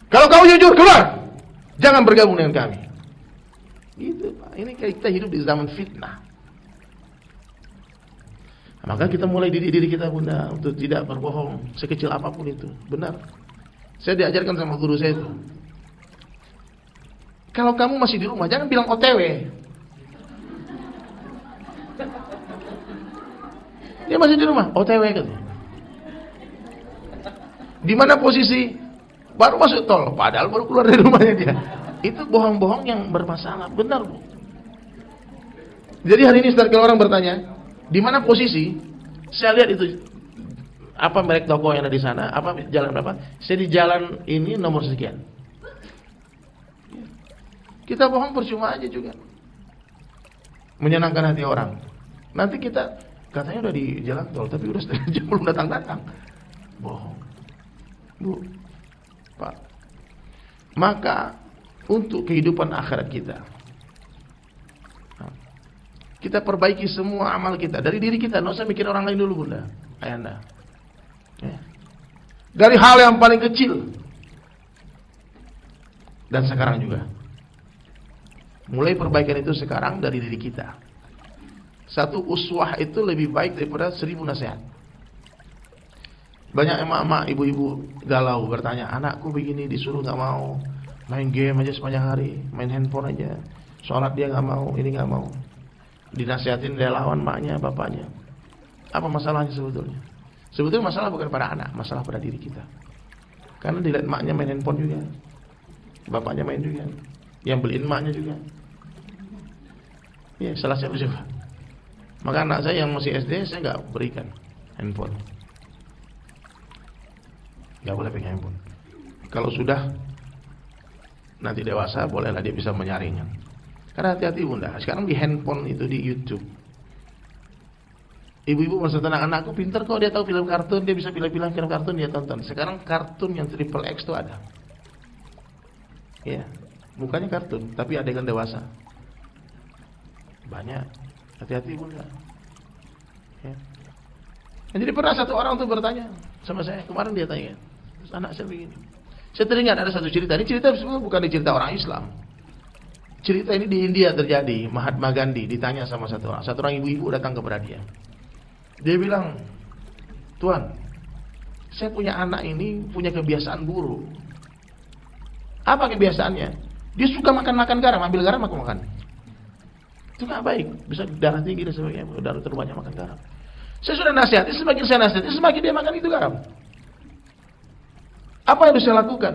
Speaker 1: Kalau kau jujur, keluar. Jangan bergabung dengan kami. Gitu, Pak. Ini kita hidup di zaman fitnah. Maka kita mulai didik diri kita, Bunda, untuk tidak berbohong sekecil apapun itu. Benar. Saya diajarkan sama guru saya itu. Kalau kamu masih di rumah, jangan bilang OTW. Dia masih di rumah, OTW katanya. Di mana posisi? Baru masuk tol, padahal baru keluar dari rumahnya dia. Itu bohong-bohong yang bermasalah, benar, Bu. Jadi hari ini kalau orang bertanya, di mana posisi? Saya lihat itu apa merek toko yang ada di sana, apa jalan berapa? Saya di jalan ini nomor sekian. Kita bohong percuma aja juga. Menyenangkan hati orang. Nanti kita katanya udah di jalan tol, tapi udah setengah jam belum datang-datang. Bohong. Bu, Pak. Maka untuk kehidupan akhirat kita perbaiki semua amal kita dari diri kita. Nggak usah mikir orang lain dulu, Bunda, Ayanda. Ya. Dari hal yang paling kecil dan sekarang juga. Mulai perbaikan itu sekarang dari diri kita. Satu uswah itu lebih baik daripada 1000 nasihat. Banyak emak-emak, ibu-ibu galau bertanya, anakku begini disuruh nggak mau, main game aja sepanjang hari, main handphone aja, sholat dia nggak mau, ini nggak mau, dinasihatin dia lawan maknya, bapaknya. Apa masalahnya sebetulnya? Sebetulnya masalah bukan pada anak, masalah pada diri kita. Karena dilihat maknya main handphone juga, bapaknya main juga, yang beliin maknya juga. Ya, salah siapa? Maka anak saya yang masih SD, saya nggak berikan handphone. Nggak boleh pegang handphone. Kalau sudah nanti dewasa, bolehlah dia bisa menyaringnya. Karena hati-hati bunda, sekarang di handphone itu, di YouTube, ibu-ibu masa tenang, anakku pintar kok, dia tahu film kartun, dia bisa pilih-pilih film kartun, dia tonton. Sekarang kartun yang triple X itu ada. Ya, bukannya kartun, tapi adegan dewasa. Banyak, hati-hati bunda. Ya. Jadi pernah satu orang tuh bertanya sama saya, kemarin dia tanya, anak saya begini. Saya teringat ada satu cerita, ini cerita sebenarnya bukan cerita orang Islam. Cerita ini di India terjadi. Mahatma Gandhi ditanya sama satu orang ibu-ibu datang kepada dia. Dia bilang, Tuan, saya punya anak ini punya kebiasaan buruk. Apa kebiasaannya? Dia suka makan garam, ambil garam aku makan. Itu nggak baik, bisa darah tinggi dan sebagainya, darah terlalu banyak makan garam. Saya sudah nasihati, semakin saya nasihati, semakin dia makan itu garam. Apa yang harus saya lakukan?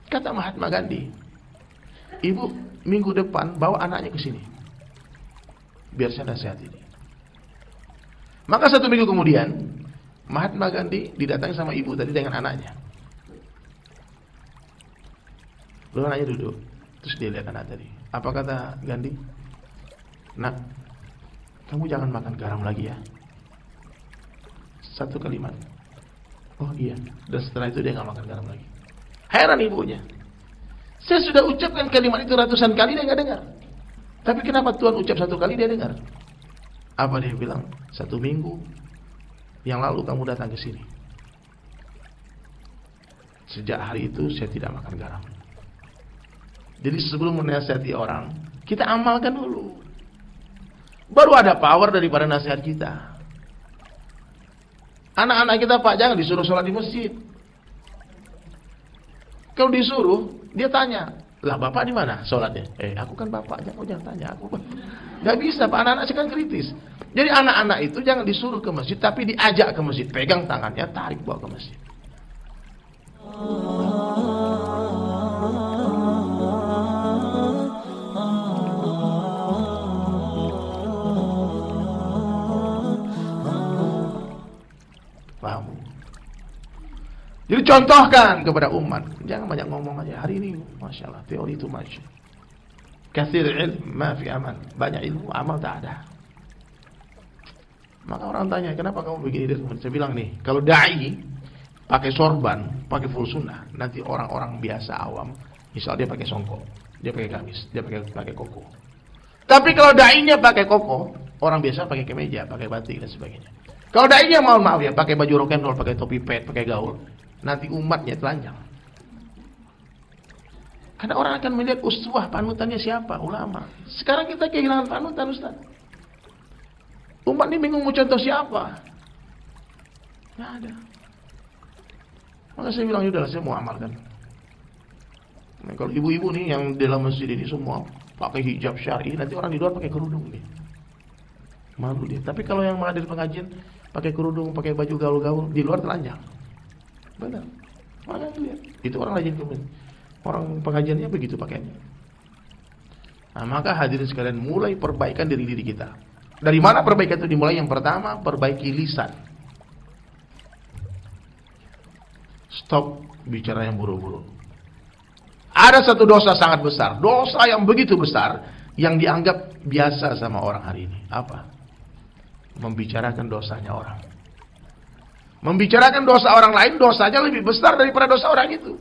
Speaker 1: Kata Mahatma Gandhi, ibu minggu depan bawa anaknya ke sini, biar saya nasihati dia. Maka 1 minggu kemudian Mahatma Gandhi didatangi sama ibu tadi dengan anaknya. Lalu anaknya duduk, terus dia lihat anak tadi. Apa kata Gandhi? Nak, kamu jangan makan garam lagi ya. Satu kalimat. Oh iya. Dan setelah itu dia nggak makan garam lagi. Heran ibunya. Saya sudah ucapkan kalimat itu ratusan kali, dia nggak dengar. Tapi kenapa Tuhan ucap 1 kali dia dengar? Apa dia bilang? 1 minggu yang lalu kamu datang ke sini. Sejak hari itu saya tidak makan garam. Jadi sebelum menasihati orang, kita amalkan dulu. Baru ada power daripada nasihat kita. Anak-anak kita, Pak, jangan disuruh sholat di masjid. Kalau disuruh, dia tanya, lah bapak di mana sholatnya? Aku kan bapaknya, kok jangan tanya aku. Gak bisa, Pak, anak-anak sekarang kritis. Jadi anak-anak itu jangan disuruh ke masjid, tapi diajak ke masjid. Pegang tangannya, tarik bawa ke masjid. Paham? Jadi contohkan kepada umat. Jangan banyak ngomong aja. Hari ini, Masya Allah, teori itu Masya. Kathir ilm, ma fi amal. Banyak ilmu, amal tak ada. Maka orang tanya, kenapa kamu begini? Saya bilang nih, kalau da'i pakai sorban, pakai full sunnah, nanti orang-orang biasa awam, misal dia pakai songkok, dia pakai gamis, dia pakai koko. Tapi kalau da'inya pakai koko, orang biasa pakai kemeja, pakai batik dan sebagainya. Kalau da'inya mohon maaf ya, pakai baju rock and roll, pakai topi pet, pakai gaul, nanti umatnya telanjang. Karena orang akan melihat uswah, panutannya siapa? Ulama. Sekarang kita kehilangan panutan, Ustaz. Umat ini bingung mau contoh siapa? Nggak ada. Maka saya bilang, yaudahlah, saya mau amalkan. Nah, kalau ibu-ibu nih yang dalam masjid ini semua pakai hijab syar'i, nanti orang di luar pakai kerudung nih. Malu dia. Tapi kalau yang menghadiri pengajian pakai kerudung, pakai baju gaul-gaul, di luar telanjang. Benar. Makanya lihat. Itu orang rajin kemudian. Orang pengajiannya begitu pakaiannya. Nah, maka hadirin sekalian, mulai perbaikan diri kita. Dari mana perbaikan itu dimulai? Yang pertama, perbaiki lisan. Stop bicara yang buruk-buruk. Ada satu dosa sangat besar, dosa yang begitu besar, yang dianggap biasa sama orang hari ini. Apa? Membicarakan dosanya orang. Membicarakan dosa orang lain, dosanya lebih besar daripada dosa orang itu.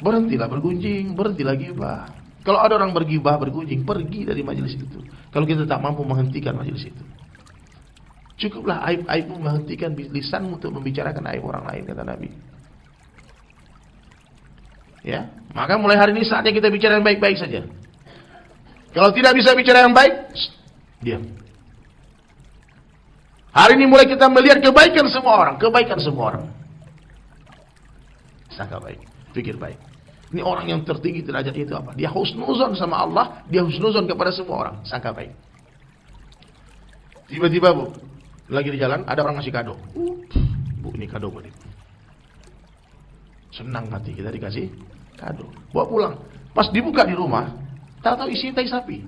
Speaker 1: Berhentilah bergunjing, berhentilah gibah. Kalau ada orang bergibah, bergunjing, pergi dari majelis itu. Kalau kita tak mampu menghentikan majelis itu, cukuplah aib-aibmu menghentikan lisanmu untuk membicarakan aib orang lain, kata Nabi. Ya, maka mulai hari ini saatnya kita bicara yang baik-baik saja. Kalau tidak bisa bicara yang baik, diam. Hari ini mulai kita melihat kebaikan semua orang, kebaikan semua orang. Sangka baik, pikir baik. Ini orang yang tertinggi derajat itu apa? Dia husnuzon sama Allah, dia husnuzon kepada semua orang, sangka baik. Tiba-tiba Bu, lagi di jalan ada orang ngasih kado. Bu, ini kado buat ibu. Senang hati kita dikasih kado. Bawa pulang. Pas dibuka di rumah, tahu-tahu isinya tai sapi.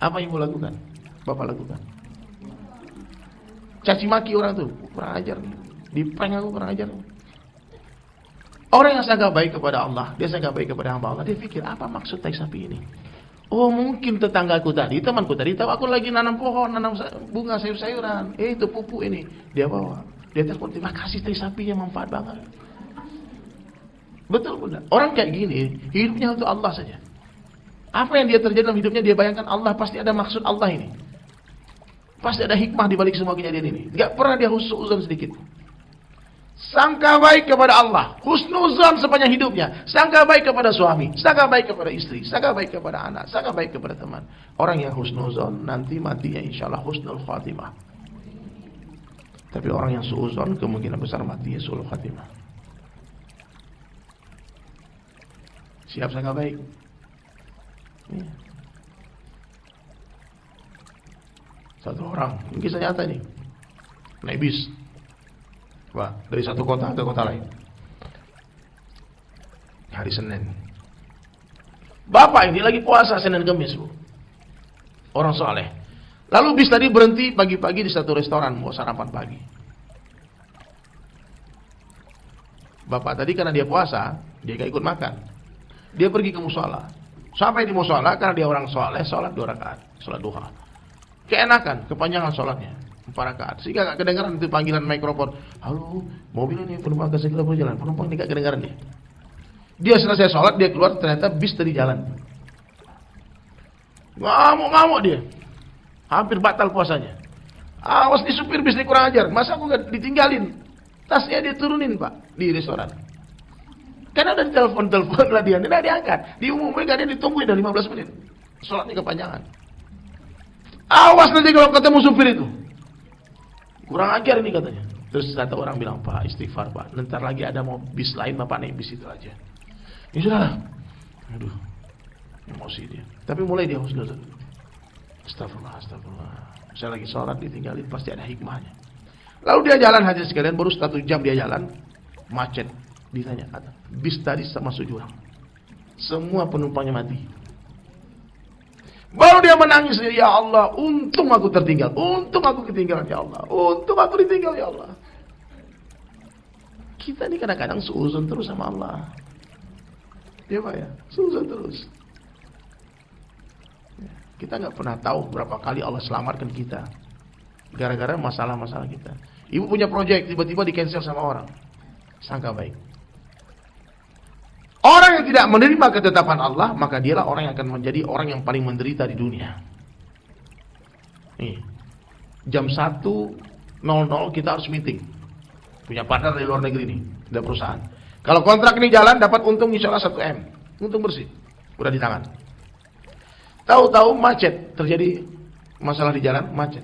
Speaker 1: Apa yang ibu lakukan? Bapak lakukan? Caci maki orang tuh, kurang ajar nih. Di prank aku, kurang ajar. Orang yang sangat baik kepada Allah, dia sangat baik kepada hamba Allah, dia pikir apa maksud tai sapi ini? Oh, mungkin tetanggaku tadi, temanku tadi tahu aku lagi nanam pohon, nanam bunga sayur-sayuran. Itu pupuk ini, dia bawa. Dia telepon, terima kasih tai sapi yang manfaat banget. Betul bunda. Orang kayak gini, hidupnya untuk Allah saja. Apa yang dia terjadi dalam hidupnya, dia bayangkan Allah, pasti ada maksud Allah ini. Pasti ada hikmah di balik semua kejadian ini. Gak pernah dia husnuzon sedikit. Sangka baik kepada Allah, husnuzon sepanjang hidupnya. Sangka baik kepada suami, sangka baik kepada istri, sangka baik kepada anak, sangka baik kepada teman. Orang yang husnuzon nanti matinya insyaallah husnul khatimah. Tapi orang yang suuzon kemungkinan besar matinya suul khatimah. Siap sangka baik. Ya. Satu orang, ini kisah nyata nih, naik bis, wah, dari satu kota ke kota lain. Hari Senin. Bapak ini lagi puasa Senin Kemis, bu. Orang soleh. Lalu bis tadi berhenti pagi-pagi di satu restoran mau sarapan pagi. Bapak tadi karena dia puasa, dia gak ikut makan. Dia pergi ke musola. Sampai di musola karena dia orang soleh, sholat 2 rakaat, sholat duha. Keenakan, kepanjangan sholatnya 4 rakaat. Sehingga gak kedengaran itu panggilan mikrofon. Halo, mobil ini penumpang ke segala jalan. Penumpang ini gak kedengaran dia. Dia selesai sholat, dia keluar, ternyata bis tadi jalan. Ngamuk-ngamuk dia. Hampir batal puasanya. Awas di supir bis ini kurang ajar. Masa aku gak ditinggalin? Tasnya dia turunin pak, di restoran. Karena ada telepon lah dia, tidak diangkat. Diumumkan dia ditungguin dari 15 menit. Sholatnya kepanjangan. Awas nanti kalau ketemu supir itu. Kurang ajar ini katanya. Terus kata orang bilang, Pak istighfar Pak. Nanti lagi ada mau bis lain, Bapak naik bis itu aja. Ya sudah. Aduh, emosi dia. Tapi mulai dia husnuzon. Astagfirullah, astagfirullah. Saya lagi sholat ditinggalin, pasti ada hikmahnya. Lalu dia jalan hadirin sekalian, baru 1 jam dia jalan, macet. Ditanya, bis tadi masuk jurang. Semua penumpangnya mati. Baru dia menangis, ya Allah, untung aku tertinggal, untung aku ketinggalan ya Allah, untung aku ditinggal ya Allah. Kita ini kadang-kadang suuzon terus sama Allah. Ya Pak ya, suuzon terus. Kita nggak pernah tahu berapa kali Allah selamatkan kita gara-gara masalah-masalah kita. Ibu punya proyek, tiba-tiba di cancel sama orang. Sangka baik. Orang yang tidak menerima ketetapan Allah, maka dialah orang yang akan menjadi orang yang paling menderita di dunia. Nih, jam 1.00 kita harus meeting. Punya partner dari luar negeri nih, dari perusahaan. Kalau kontrak ini jalan, dapat untung insya Allah 1 M. Untung bersih, udah di tangan. Tahu-tahu macet, terjadi masalah di jalan, macet.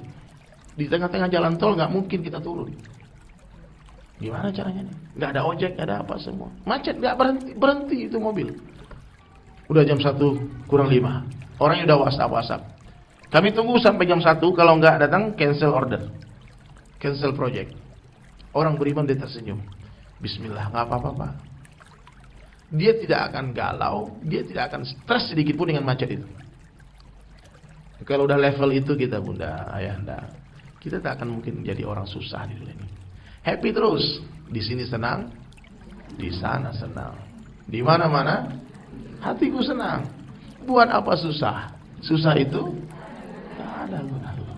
Speaker 1: Di tengah-tengah jalan tol nggak mungkin kita turun. Gimana caranya nih? Nggak ada ojek, nggak ada apa semua. Macet, nggak berhenti itu mobil. Udah jam 1:05. Orangnya udah WhatsApp. Kami tunggu sampai jam 1. Kalau nggak datang, cancel order, cancel project. Orang beriman dia tersenyum. Bismillah, nggak apa-apa Pak. Dia tidak akan galau, dia tidak akan stres sedikit pun dengan macet itu. Kalau udah level itu kita bunda, ayahanda, kita tak akan mungkin menjadi orang susah di dunia ini. Happy terus, di sini senang, di sana senang, di mana-mana hatiku senang. Buat apa susah? Susah itu tak ada gunanya.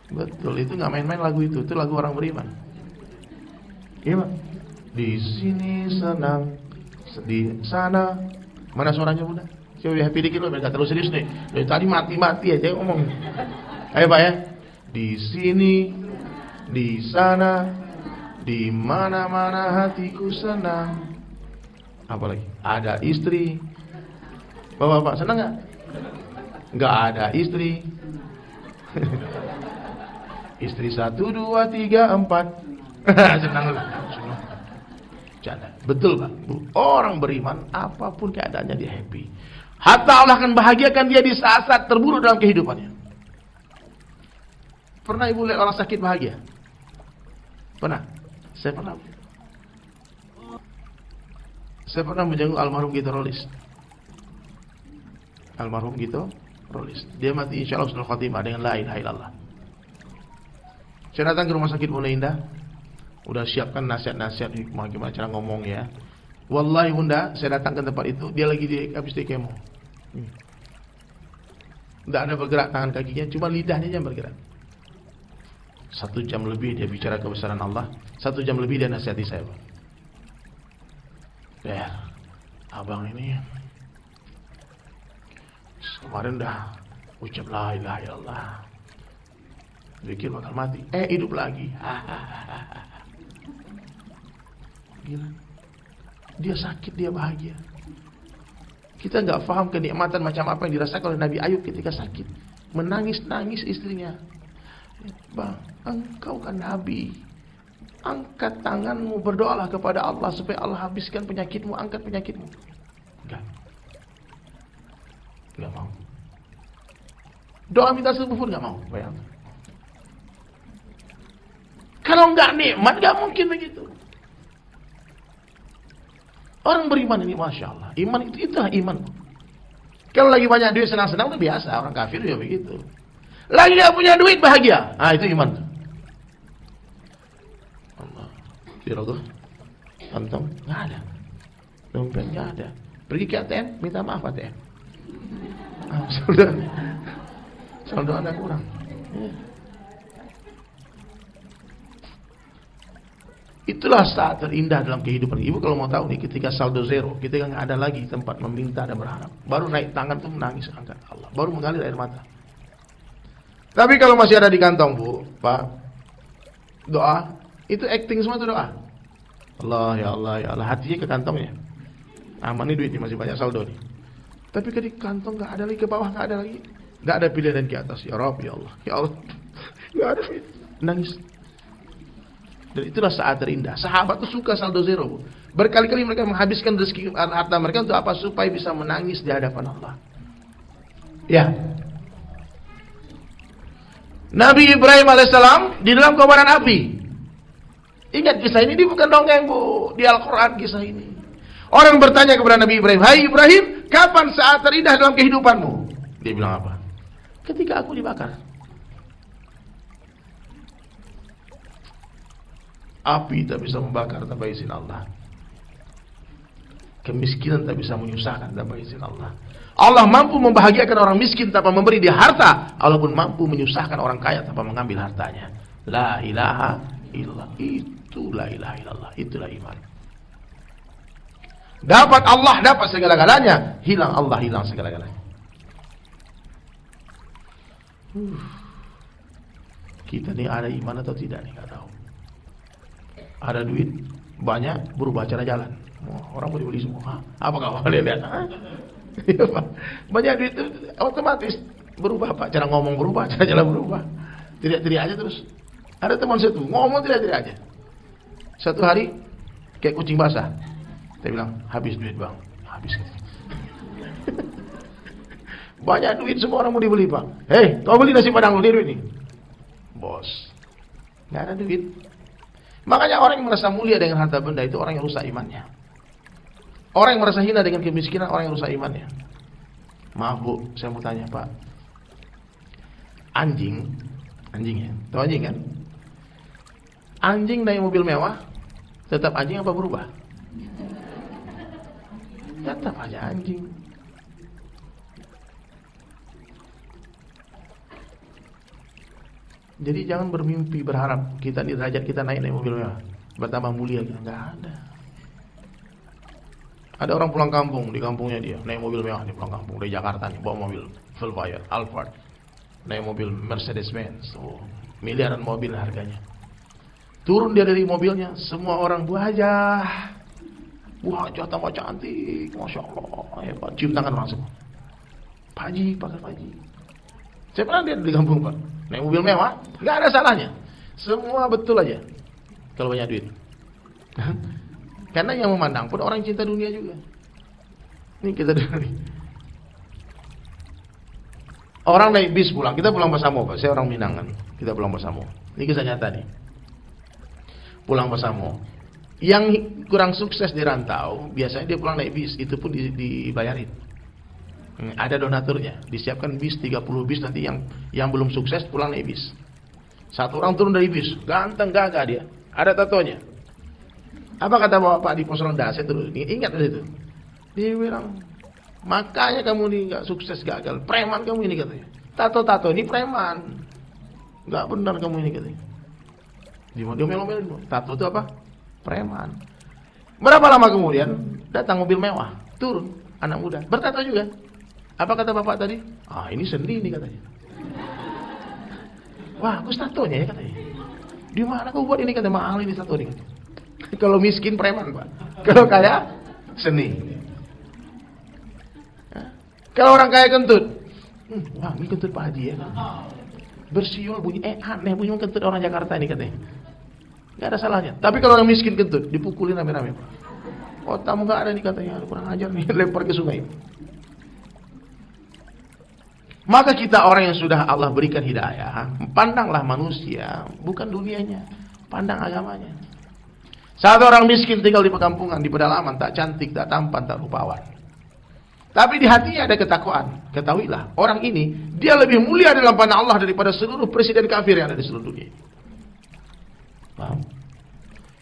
Speaker 1: Betul, itu nggak main-main lagu itu lagu orang beriman. Iya Pak. Di sini senang, di sana mana suaranya bunda? Coba happy dikit loh, biar terlalu serius nih. Dari tadi mati-mati aja ngomong. Ayo Pak ya. Di sini, di sana, di mana-mana hatiku senang. Apalagi? Ada istri. Bapak-bapak senang nggak? Nggak ada istri. Istri 1, 2, 3, 4. Senang loh. Canda. Betul Pak. Orang beriman apapun keadaannya dia happy. Hatta Allah akan bahagiakan dia di saat-saat terburuk dalam kehidupannya. Pernah ibu lihat orang sakit bahagia? Pernah? Saya pernah menjenguk almarhum Gito Rolis. Almarhum Gito Rolis. Dia mati insyaallah husnul khotimah dengan la ilaha illallah. Saya datang ke rumah sakit Bunda Indah. Udah siapkan nasihat-nasihat hikmah gimana cara ngomong ya. Wallahi Bunda, saya datang ke tempat itu, dia lagi habis di kemo. Tidak ada bergerak tangan kakinya, cuma lidahnya yang bergerak. 1 jam lebih dia bicara kebesaran Allah, 1 jam lebih dia nasihati saya. Ya, abang ini kemarin dah ucap la ilaha illallah, pikir bakal mati, hidup lagi. Gila. Dia sakit, dia bahagia. Kita nggak paham kenikmatan macam apa yang dirasakan oleh Nabi Ayub ketika sakit. Menangis-nangis istrinya. Bang, engkau kan Nabi. Angkat tanganmu, berdoalah kepada Allah supaya Allah habiskan penyakitmu, angkat penyakitmu. Enggak mau. Doa minta sembuh pun enggak mau. Bayangkan. Kalau enggak nikmat, enggak mungkin begitu. Orang beriman ini Masya Allah. Iman itulah iman. Kalau lagi banyak duit senang-senang itu biasa. Orang kafir juga begitu. Lagi gak punya duit bahagia. Itu iman. Allah. Dirogoh. Kantong. Gak ada. Dompet gak ada. Pergi ke ATM. Minta maaf ATM. Saldo ada kurang. Itulah saat terindah dalam kehidupan. Ibu kalau mau tahu nih, ketika saldo zero, ketika nggak ada lagi tempat meminta dan berharap, baru naik tangan tuh menangis angkat Allah, baru mengalir air mata. Tapi kalau masih ada di kantong Bu, Pak, doa itu acting semua itu doa. Allah ya Allah ya Allah, hatinya ke kantongnya. Aman nih duit nih, masih banyak saldo nih. Tapi ke di kantong nggak ada lagi, ke bawah nggak ada lagi, nggak ada pilihan ke atas. Ya Rabb ya Allah, ya Allah, nggak ada, nangis. Dan itulah saat terindah. Sahabat itu suka saldo zero. Berkali-kali mereka menghabiskan rezeki harta mereka untuk apa? Supaya bisa menangis di hadapan Allah. Ya. Nabi Ibrahim alaihissalam di dalam kobaran api. Ingat kisah ini bukan dongeng Bu, di Al-Quran kisah ini. Orang bertanya kepada Nabi Ibrahim, hai Ibrahim, kapan saat terindah dalam kehidupanmu? Dia bilang apa? Ketika aku dibakar. Api tak bisa membakar tanpa izin Allah. Kemiskinan tak bisa menyusahkan tanpa izin Allah. Allah mampu membahagiakan orang miskin tanpa memberi dia harta. Allah pun mampu menyusahkan orang kaya tanpa mengambil hartanya. La ilaha illallah. Itu la ilaha illallah. Itulah iman. Dapat Allah, dapat segala-galanya. Hilang Allah, hilang segala-galanya. Kita ni ada iman atau tidak nih, nggak tahu. Ada duit banyak, berubah cara jalan. Orang boleh beli semua. Apa kau boleh lihat? Banyak duit itu otomatis berubah Pak. Cara ngomong berubah, cara jalan berubah. Teriak-teriak aja terus. Ada teman saya tuh ngomong teriak-teriak aja. Satu hari kayak kucing basah. Saya bilang habis duit bang, habis. Banyak duit semua orang mau dibeli Pak. Hei, kau beli nasi padang lu nih duit nih. Bos, nggak ada duit. Makanya orang yang merasa mulia dengan harta benda itu orang yang rusak imannya. Orang yang merasa hina dengan kemiskinan orang yang rusak imannya. Maaf Bu, saya mau tanya Pak. Anjing ya, tahu anjing kan? Anjing naik mobil mewah, tetap anjing apa berubah? Tetap aja anjing. Jadi jangan bermimpi berharap kita di derajat kita naik mobil mewah, bertambah mulia kita. Enggak ada. Ada orang pulang kampung, di kampungnya dia naik mobil mewah, di pulang kampung dari Jakarta nih, bawa mobil Volkswagen, Alphard, naik mobil Mercedes-Benz, miliaran mobil harganya. Turun dia dari mobilnya, semua orang buah aja tambah cantik, Masya Allah, hebat, cium tangan orang semua. Pak Haji, pakai Pak Haji. Saya pernah lihat di kampung Pak, naik mobil mewah, nggak ada salahnya, semua betul aja kalau banyak duit. Karena yang memandang pun orang cinta dunia juga. Ini kita dengar nih. Orang naik bis pulang, kita pulang bersama Pak. Saya orang Minang kan, kita pulang bersama. Ini kisah nyata nih. pulang bersama. Yang kurang sukses di rantau, biasanya dia pulang naik bis, itu pun dibayarin. Ada donaturnya, disiapkan bis 30 bis, nanti yang belum sukses pulang naik bis. Satu orang turun dari bis, ganteng gagah dia, ada tatonya. Apa kata bapak di pos rendah? Saya terus ingat itu. Dia bilang, makanya kamu ini nggak sukses, gagal, preman kamu ini katanya. Tato ini preman, nggak benar kamu ini katanya. Dia ngomel-ngomelin, tato itu apa? Preman. Berapa lama kemudian datang mobil mewah, turun anak muda, bertato juga. Apa kata bapak tadi? Ah, ini seni nih katanya. Wah, bagus tatonya ya katanya. Di mana kau buat ini katanya, mahal ini tato ini. Kalau miskin preman pak, kalau kaya seni. Kalau orang kaya kentut, wah ini kentut Pak Haji ya. Bersiul bunyi aneh bunyi kentut orang Jakarta ini katanya. Gak ada salahnya. Tapi kalau orang miskin kentut, dipukulin rame-rame. Oh, tamu gak ada nih katanya, kurang ajar nih, lempar ke sungai. Maka kita orang yang sudah Allah berikan hidayah, pandanglah manusia, bukan dunianya, pandang agamanya. Satu orang miskin tinggal di perkampungan, di pedalaman, tak cantik, tak tampan, tak rupawan. Tapi di hatinya ada ketakwaan. Ketahuilah, orang ini, dia lebih mulia dalam pandang Allah daripada seluruh presiden kafir yang ada di seluruh dunia. Paham?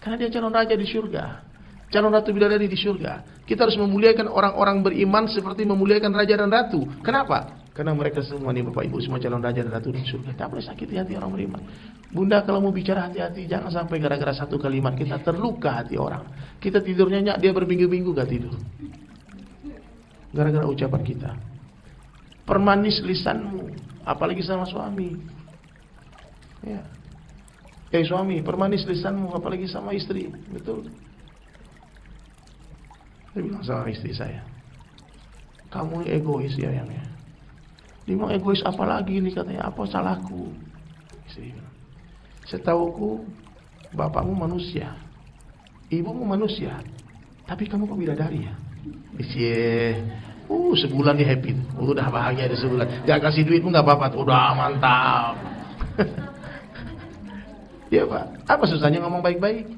Speaker 1: Karena dia calon raja di surga, calon ratu bidadari di surga. Kita harus memuliakan orang-orang beriman seperti memuliakan raja dan ratu. Kenapa? Karena mereka semua nih Bapak Ibu semua calon raja dan ratu di surga. Tak boleh sakiti hati orang beriman. Bunda kalau mau bicara hati-hati, jangan sampai gara-gara satu kalimat kita terluka hati orang. Kita tidur nyenyak, dia berminggu-minggu gak tidur. Gara-gara ucapan kita. Permanis lisanmu, apalagi sama suami. Ya. Suami, permanis lisanmu, apalagi sama istri. Betul. Saya bilang sama istri saya, kamu egois ya yang ya. Dia bilang egois apa lagi nih katanya, apa salahku? Istri bilang, setauku bapakmu manusia, ibumu manusia, tapi kamu kok bidadari ya? Sebulan dia happy, udah bahagia di sebulan. Jangan kasih duitmu nggak apa-apa, udah mantap. Ya Pak, apa susahnya ngomong baik-baik?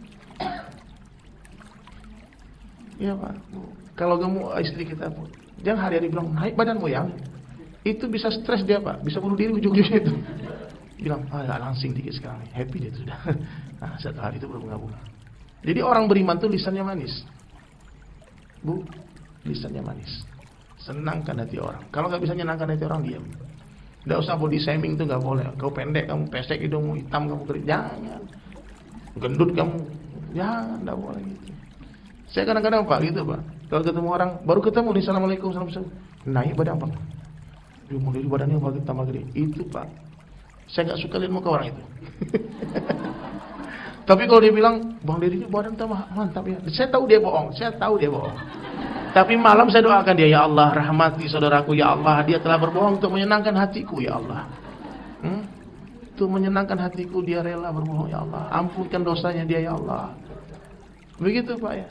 Speaker 1: Ya Pak, kalau kamu istri kita pun, jangan hari-hari bilang naik badanmu yang itu bisa stres dia Pak, bisa bunuh diri ujung-ujungnya itu. Bilang, langsing dikit sekarang, happy dia sudah. Nah, satu hari itu berbunga-bunga. Jadi orang beriman tuh lisannya manis, Bu, lisannya manis. Senangkan hati orang. Kalau nggak bisa menyenangkan hati orang, diam. Nggak usah body shaming itu nggak boleh. Kau pendek, kamu pesek hidungmu, hitam kamu kering, jangan. Gendut kamu, jangan, nggak boleh gitu. Saya kadang-kadang Pak gitu Pak. Kalau ketemu orang, baru ketemu nih, assalamualaikum, salam. Naik badan Pak. Dia mulai badannya tambah gede. Itu Pak. Saya nggak suka lihat muka orang itu. Tapi kalau dia bilang, Bang Deddy ini badan tambah mantap ya. Saya tahu dia bohong. Tapi malam saya doakan dia, ya Allah rahmati saudaraku, ya Allah dia telah berbohong untuk menyenangkan hatiku, ya Allah. Untuk menyenangkan hatiku dia rela berbohong, ya Allah. Ampunkan dosanya dia, ya Allah. Begitu Pak ya.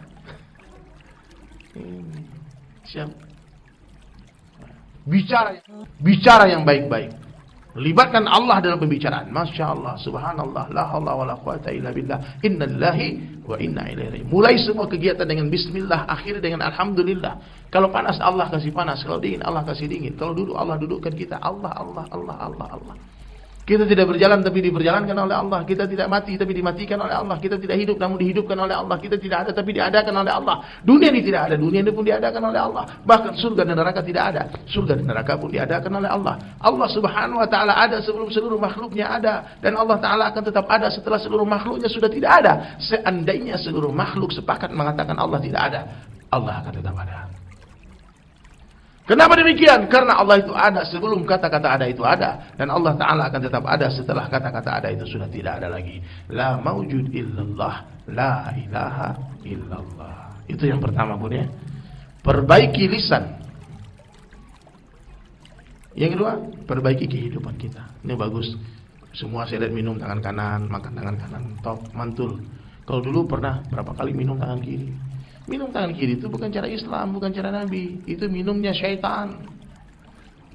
Speaker 1: Siap. Bicara yang baik-baik. Libatkan Allah dalam pembicaraan. Masya Allah, subhanallah, la haula wa la quwata illa billah, innalillahi wa inna ilaihi raji'un. Mulai semua kegiatan dengan bismillah, akhir dengan alhamdulillah. Kalau panas Allah kasih panas, kalau dingin Allah kasih dingin. Kalau duduk Allah dudukkan kita. Allah. Kita tidak berjalan tapi diperjalankan oleh Allah. Kita tidak mati tapi dimatikan oleh Allah. Kita tidak hidup namun dihidupkan oleh Allah. Kita tidak ada tapi diadakan oleh Allah. Dunia ini tidak ada, dunia ini pun diadakan oleh Allah. Bahkan surga dan neraka tidak ada. Surga dan neraka pun diadakan oleh Allah. Allah Subhanahu wa taala ada sebelum seluruh makhluknya ada, dan Allah taala akan tetap ada setelah seluruh makhluknya sudah tidak ada. Seandainya seluruh makhluk sepakat mengatakan Allah tidak ada, Allah akan tetap ada. Kenapa demikian? Karena Allah itu ada sebelum kata-kata ada itu ada, dan Allah Ta'ala akan tetap ada setelah kata-kata ada itu sudah tidak ada lagi. La maujud illallah, la ilaha illallah. Itu yang pertama Bun ya. Perbaiki lisan. Yang kedua, perbaiki kehidupan kita. Ini bagus. Semua saya lihat minum tangan kanan, makan tangan kanan, top, mantul. Kalau dulu pernah berapa kali minum tangan kiri. Minum tangan kiri itu bukan cara Islam, bukan cara Nabi. Itu minumnya syaitan.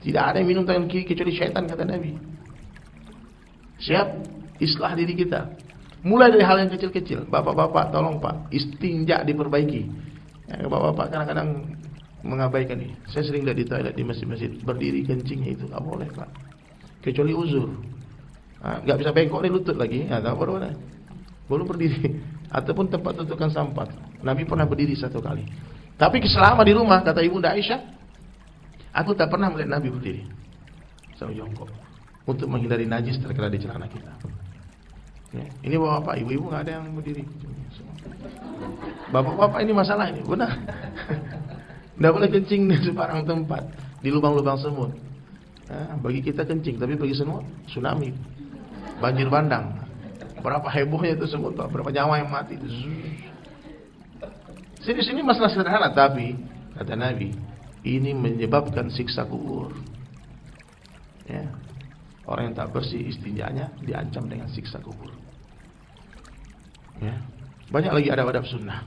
Speaker 1: Tidak ada yang minum tangan kiri kecuali syaitan, kata Nabi. Siap, islah diri kita. Mulai dari hal yang kecil-kecil. Bapak-bapak, tolong Pak, istinja diperbaiki. Ya, bapak-bapak kadang-kadang mengabaikan ini. Saya sering lihat di toilet di masjid-masjid berdiri kencingnya itu nggak boleh Pak. Kecuali uzur. Nggak bisa bengkok nih lutut lagi. Nggak boleh. Belum berdiri. Ataupun tempat tutukan sampah. Nabi pernah berdiri 1 kali. Tapi selama di rumah, kata Ibunda Aisyah, aku tak pernah melihat Nabi berdiri. Selalu jongkok. Untuk menghindari najis terkena di celana kita. Ya, ini bapak, ibu-ibu nggak ada yang berdiri. Bapak-bapak ini masalah ini, benar. Nggak boleh kencing di sembarang tempat, di lubang-lubang semut. Ya, bagi kita kencing, tapi bagi semut tsunami, banjir bandang. Berapa hebohnya itu semut, Pak. Berapa nyawa yang mati. Sini masalah sederhana, tapi kata Nabi, ini menyebabkan siksa kubur. Ya. Orang yang tak bersih istinjanya diancam dengan siksa kubur. Ya. Banyak lagi adab-adab sunnah.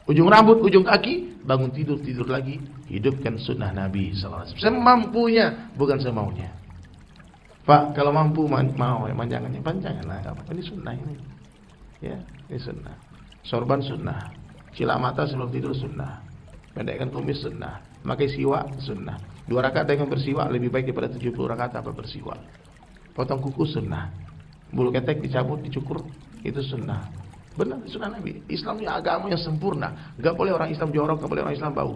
Speaker 1: Ujung rambut, ujung kaki, bangun tidur lagi, hidupkan sunnah Nabi SAW. Semampunya, bukan semaunya. Pak, kalau mampu mau ya panjangannya lah. Ini sunnah ini. Ya, ini sunnah. Sorban sunnah. Cilak mata sebelum tidur sunnah. Pendekkan kumis sunnah. Pakai siwak sunnah. 2 rakaat dengan bersiwak lebih baik daripada 70 rakaat tanpa bersiwak. Potong kuku sunnah. Bulu ketek dicabut, dicukur, itu sunnah. Benar, sunnah Nabi. Islam ini agama yang sempurna. Gak boleh orang Islam jorok, gak boleh orang Islam bau.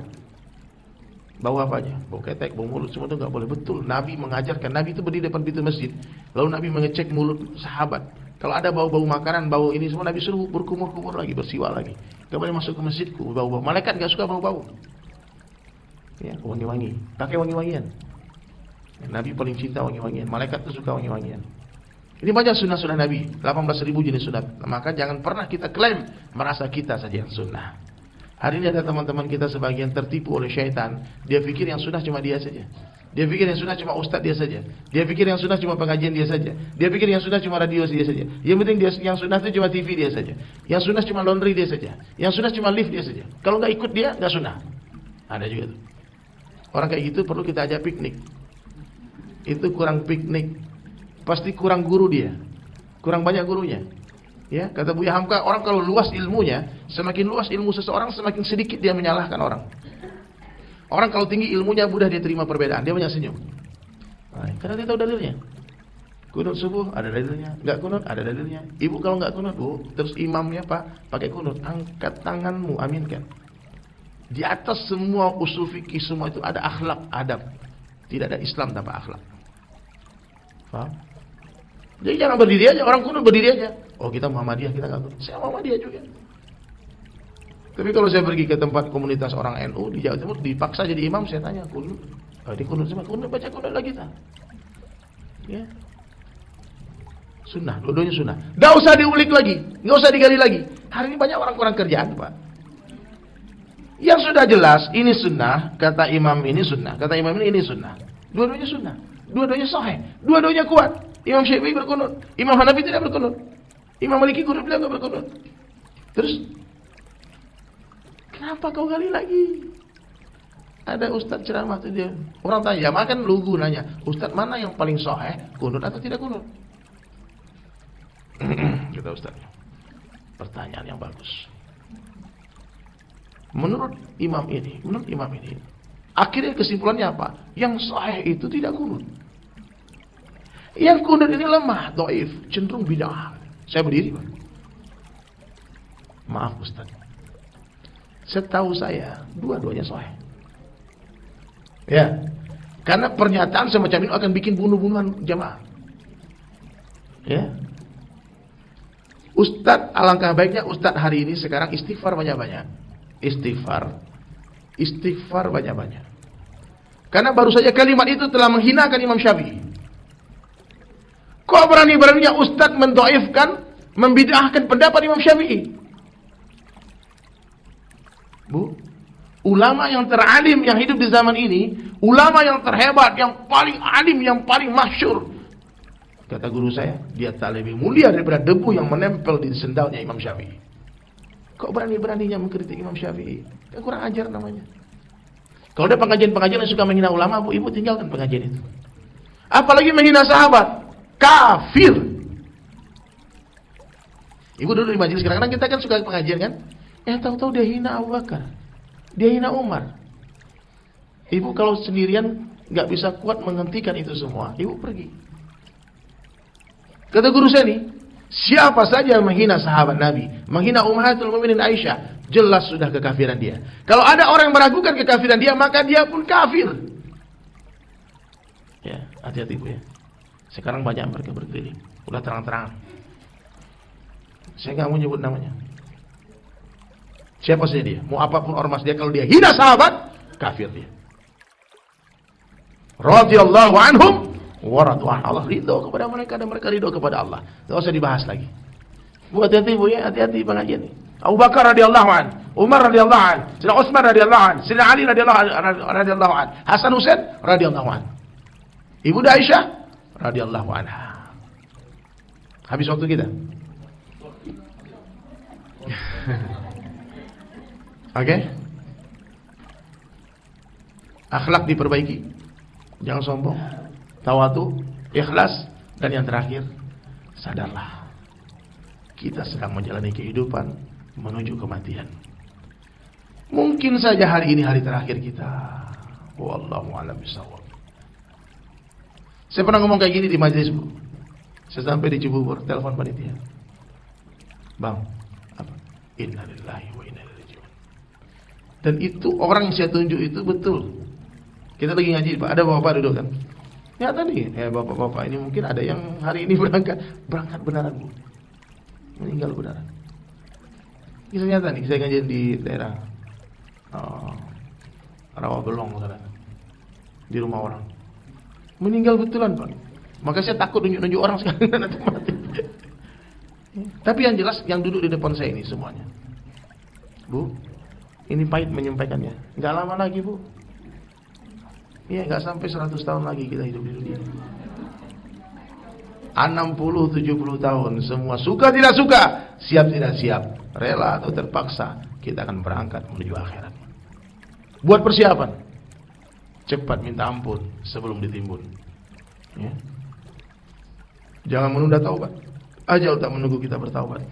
Speaker 1: Bau apa aja? Bau ketek, bau mulut, semua itu gak boleh. Betul, Nabi mengajarkan. Nabi itu berdiri depan pintu masjid. Lalu Nabi mengecek mulut sahabat. Kalau ada bau-bau makanan, bau ini semua, Nabi suruh berkumur-kumur lagi, bersiwak lagi. Gak boleh masuk ke masjidku, bau-bau. Malaikat gak suka bau-bau. Ya, wangi-wangi. Pakai wangi-wangian. Nabi paling cinta wangi-wangian. Malaikat itu suka wangi-wangian. Ini banyak sunnah-sunnah Nabi. 18.000 jenis sunnah. Maka jangan pernah kita klaim merasa kita saja yang sunnah. Hari ini ada teman-teman kita sebagian tertipu oleh syaitan. Dia pikir yang sunnah cuma dia saja. Dia pikir yang sunnah cuma ustadz dia saja. Dia pikir yang sunnah cuma pengajian dia saja. Dia pikir yang sunnah cuma radio dia saja. Yang penting yang sunnah itu cuma TV dia saja. Yang sunnah cuma laundry dia saja. Yang sunnah cuma lift dia saja. Kalau nggak ikut dia nggak sunnah. Ada juga tuh. Orang kayak gitu perlu kita ajak piknik. Itu kurang piknik. Pasti kurang guru dia. Kurang banyak gurunya. Ya, kata Buya Hamka, orang kalau luas ilmunya, semakin luas ilmu seseorang, semakin sedikit dia menyalahkan orang. Orang kalau tinggi ilmunya, mudah dia terima perbedaan, dia banyak senyum. Nah, karena dia tahu dalilnya. Kunut subuh ada dalilnya, enggak kunut ada dalilnya. Ibu kalau enggak kunut, Bu, terus imamnya Pak pakai kunut, angkat tanganmu, aminkan. Di atas semua usul fikih semua itu ada akhlak, adab. Tidak ada Islam tanpa akhlak. Paham? Jadi jangan berdiri aja, orang kunut berdiri aja. Oh kita Muhammadiyah, kita nggak kunut. Saya Muhammadiyah juga. Tapi kalau saya pergi ke tempat komunitas orang NU di Jawa Timur, dipaksa jadi imam, saya tanya kunut. Oh, di kunut sama kunut, baca kunut lagi kita. Ya. Sunnah, dua-duanya sunnah. Nggak usah diulik lagi, nggak usah digali lagi. Hari ini banyak orang kurang kerjaan, Pak. Yang sudah jelas ini sunnah, kata imam ini sunnah, kata imam ini sunnah. Dua-duanya sunnah, dua-duanya sahih, dua-duanya kuat. Imam Syafi'i berkunut, Imam Hanafi tidak berkunut, Imam Maliki kunut, beliau nggak berkunut. Terus kenapa kau gali lagi? Ada ustaz ceramah tuh dia, orang tanya, ya makan lugu nanya, ustaz mana yang paling sahih, kunut atau tidak kunut? Kita ustaz, pertanyaan yang bagus. Menurut imam ini, akhirnya kesimpulannya apa? Yang sahih itu tidak kunut. Yang kunut ini lemah, dhaif, cenderung bid'ah. Saya berdiri, Pak. Maaf Ustaz. Setahu saya, dua-duanya sahih. Ya. Karena pernyataan semacam ini akan bikin bunuh-bunuhan jamaah. Ya. Ustaz, alangkah baiknya Ustaz hari ini sekarang istighfar banyak-banyak. Istighfar banyak-banyak. Karena baru saja kalimat itu telah menghinakan Imam Syafi'i. Kok berani-beraninya Ustaz mendoifkan, membid'ahkan pendapat Imam Syafi'i? Bu, ulama yang teralim yang hidup di zaman ini, ulama yang terhebat, yang paling alim, yang paling masyhur. Kata guru saya, dia tak lebih mulia daripada debu yang menempel di sendalnya Imam Syafi'i. Kok berani-beraninya mengkritik Imam Syafi'i? Kan kurang ajar namanya. Kalau ada pengajian-pengajian yang suka menghina ulama, Bu, ibu tinggalkan pengajian itu. Apalagi menghina sahabat. Kafir. Ibu dulu di majelis, kadang-kadang kita kan suka pengajian kan, tahu-tahu dia hina Abu Bakar, dia hina Umar. Ibu kalau sendirian nggak bisa kuat menghentikan itu semua, ibu pergi. Kata guru saya nih, siapa saja yang menghina sahabat Nabi, menghina Ummahatul Mukminin Aisyah, jelas sudah kekafiran dia. Kalau ada orang yang meragukan kekafiran dia, maka dia pun kafir. Ya, hati-hati Bu ya. Sekarang banyak mereka berkeliling, udah terang-terang. Saya nggak mau nyebut namanya. Siapa saja dia, mau apapun ormas dia, kalau dia hina sahabat, kafir dia. Radhiyallahu anhum wa radwan. Allah ridho kepada mereka dan mereka ridho kepada Allah. Tidak usah dibahas lagi. Bu, hati-hati Bu ya, hati-hati pengajian ini. Abu Bakar radhiyallahu an, Umar radhiyallahu an, Sayyidina Utsman radhiyallahu an, Sayyidina Ali radhiyallahu an, Hasan Husain radhiyallahu an. Ibu Aisyah radhiyallahu anha. Habis waktu kita. Oke? Akhlak diperbaiki. Jangan sombong. Tawadu, ikhlas, dan yang terakhir, sadarlah. Kita sedang menjalani kehidupan menuju kematian. Mungkin saja hari ini hari terakhir kita. Wallahu a'lam bishawab. Saya pernah ngomong kayak gini di majelis Bu. Saya sampai di Cibubur, telepon panitia. Bang, apa? Innalillahi wa inna ilaihi raji'un. Dan itu orang yang saya tunjuk itu betul. Kita lagi ngaji, Pak. Ada bapak duduk kan? Ya tadi, bapak-bapak ini mungkin ada yang hari ini berangkat beneran Bu. Meninggal beneran. Kisah nyata nih, saya ngaji di daerah Rawabelong, di rumah orang. Meninggal betulan Pak. Maka saya takut nunjuk orang sekarang nanti mati. Tapi yang jelas yang duduk di depan saya ini semuanya. Bu, ini pahit menyampaikannya. Gak lama lagi Bu. Iya, gak sampai 100 tahun lagi kita hidup di dunia. 60-70 tahun, semua suka tidak suka, siap tidak siap, rela atau terpaksa, kita akan berangkat menuju akhirat. Buat persiapan. Cepat minta ampun sebelum ditimbun. Ya. Jangan menunda taubat. Ajal tak menunggu kita bertaubat.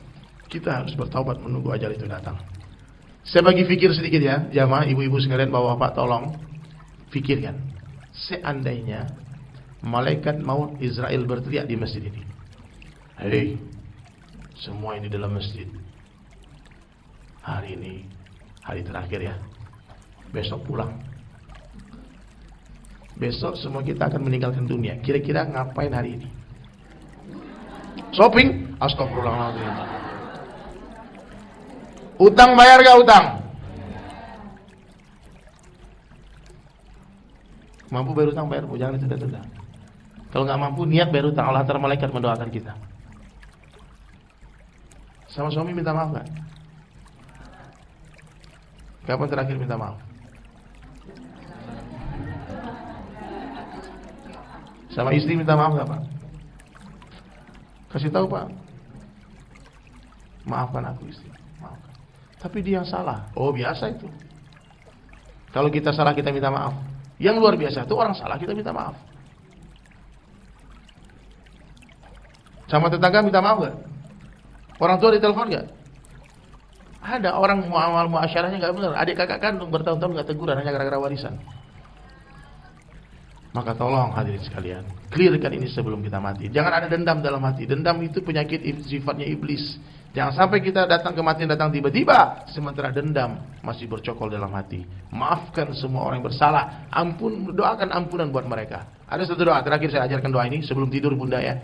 Speaker 1: Kita harus bertaubat menunggu ajal itu datang. Saya bagi fikir sedikit ya, jamaah, ibu-ibu sekalian, bapak-bapak, tolong fikirkan. Seandainya malaikat maut Israel berteriak di masjid ini, hei, semua ini dalam masjid, hari ini hari terakhir ya, besok pulang. Besok semua kita akan meninggalkan dunia. Kira-kira ngapain hari ini? Shopping? Astagfirullahaladzim. Utang bayar gak utang? Mampu bayar utang, bayar Bu, jangan ditunda-tunda. Kalau nggak mampu, niat bayar utang, Allah hantar malaikat mendoakan kita. Sama suami minta maaf nggak? Kapan terakhir minta maaf? Sama istri minta maaf nggak Pak? Kasih tahu Pak, maafkan aku istri, maafkan. Tapi dia yang salah. Oh biasa itu. Kalau kita salah kita minta maaf. Yang luar biasa itu orang salah kita minta maaf. Sama tetangga minta maaf nggak? Orang tua ditelepon nggak? Ada orang muasyarahnya nggak benar. Adik kakak kandung bertahun-tahun nggak teguran hanya gara-gara warisan. Maka tolong hadirin sekalian, clearkan ini sebelum kita mati. Jangan ada dendam dalam hati. Dendam itu penyakit sifatnya iblis. Jangan sampai kita datang kematian datang tiba-tiba, sementara dendam masih bercokol dalam hati. Maafkan semua orang yang bersalah. Doakan ampunan buat mereka. Ada satu doa terakhir saya ajarkan doa ini sebelum tidur Bunda ya.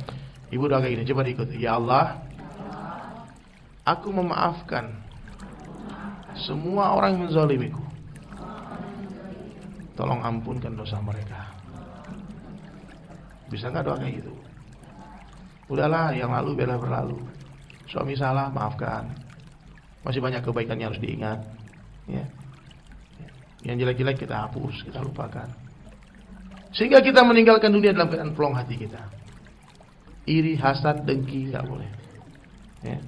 Speaker 1: Ibu doa kayak gini, coba diikuti. Ya Allah, aku memaafkan semua orang yang menzalimiku. Tolong ampunkan dosa mereka. Bisa nggak doa kayak gitu? Udahlah, yang lalu biarlah berlalu. Suami salah, maafkan. Masih banyak kebaikan yang harus diingat. Ya. Yang jelek-jelek kita hapus, kita lupakan. Sehingga kita meninggalkan dunia dalam keadaan plong hati kita. Iri, hasad, dengki nggak boleh. Ya.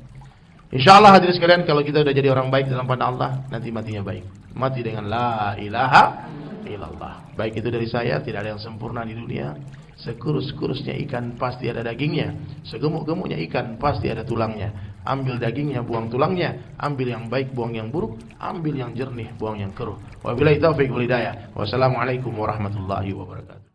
Speaker 1: Insyaallah hadirin sekalian, kalau kita udah jadi orang baik dalam pandang Allah, nanti matinya baik. Mati dengan la ilaha illallah. Baik itu dari saya, tidak ada yang sempurna di dunia. Sekurus-kurusnya ikan pasti ada dagingnya, segemuk-gemuknya ikan pasti ada tulangnya. Ambil dagingnya, buang tulangnya. Ambil yang baik, buang yang buruk. Ambil yang jernih, buang yang keruh. Wabillahi taufiq wal hidayah. Wassalamualaikum warahmatullahi wabarakatuh.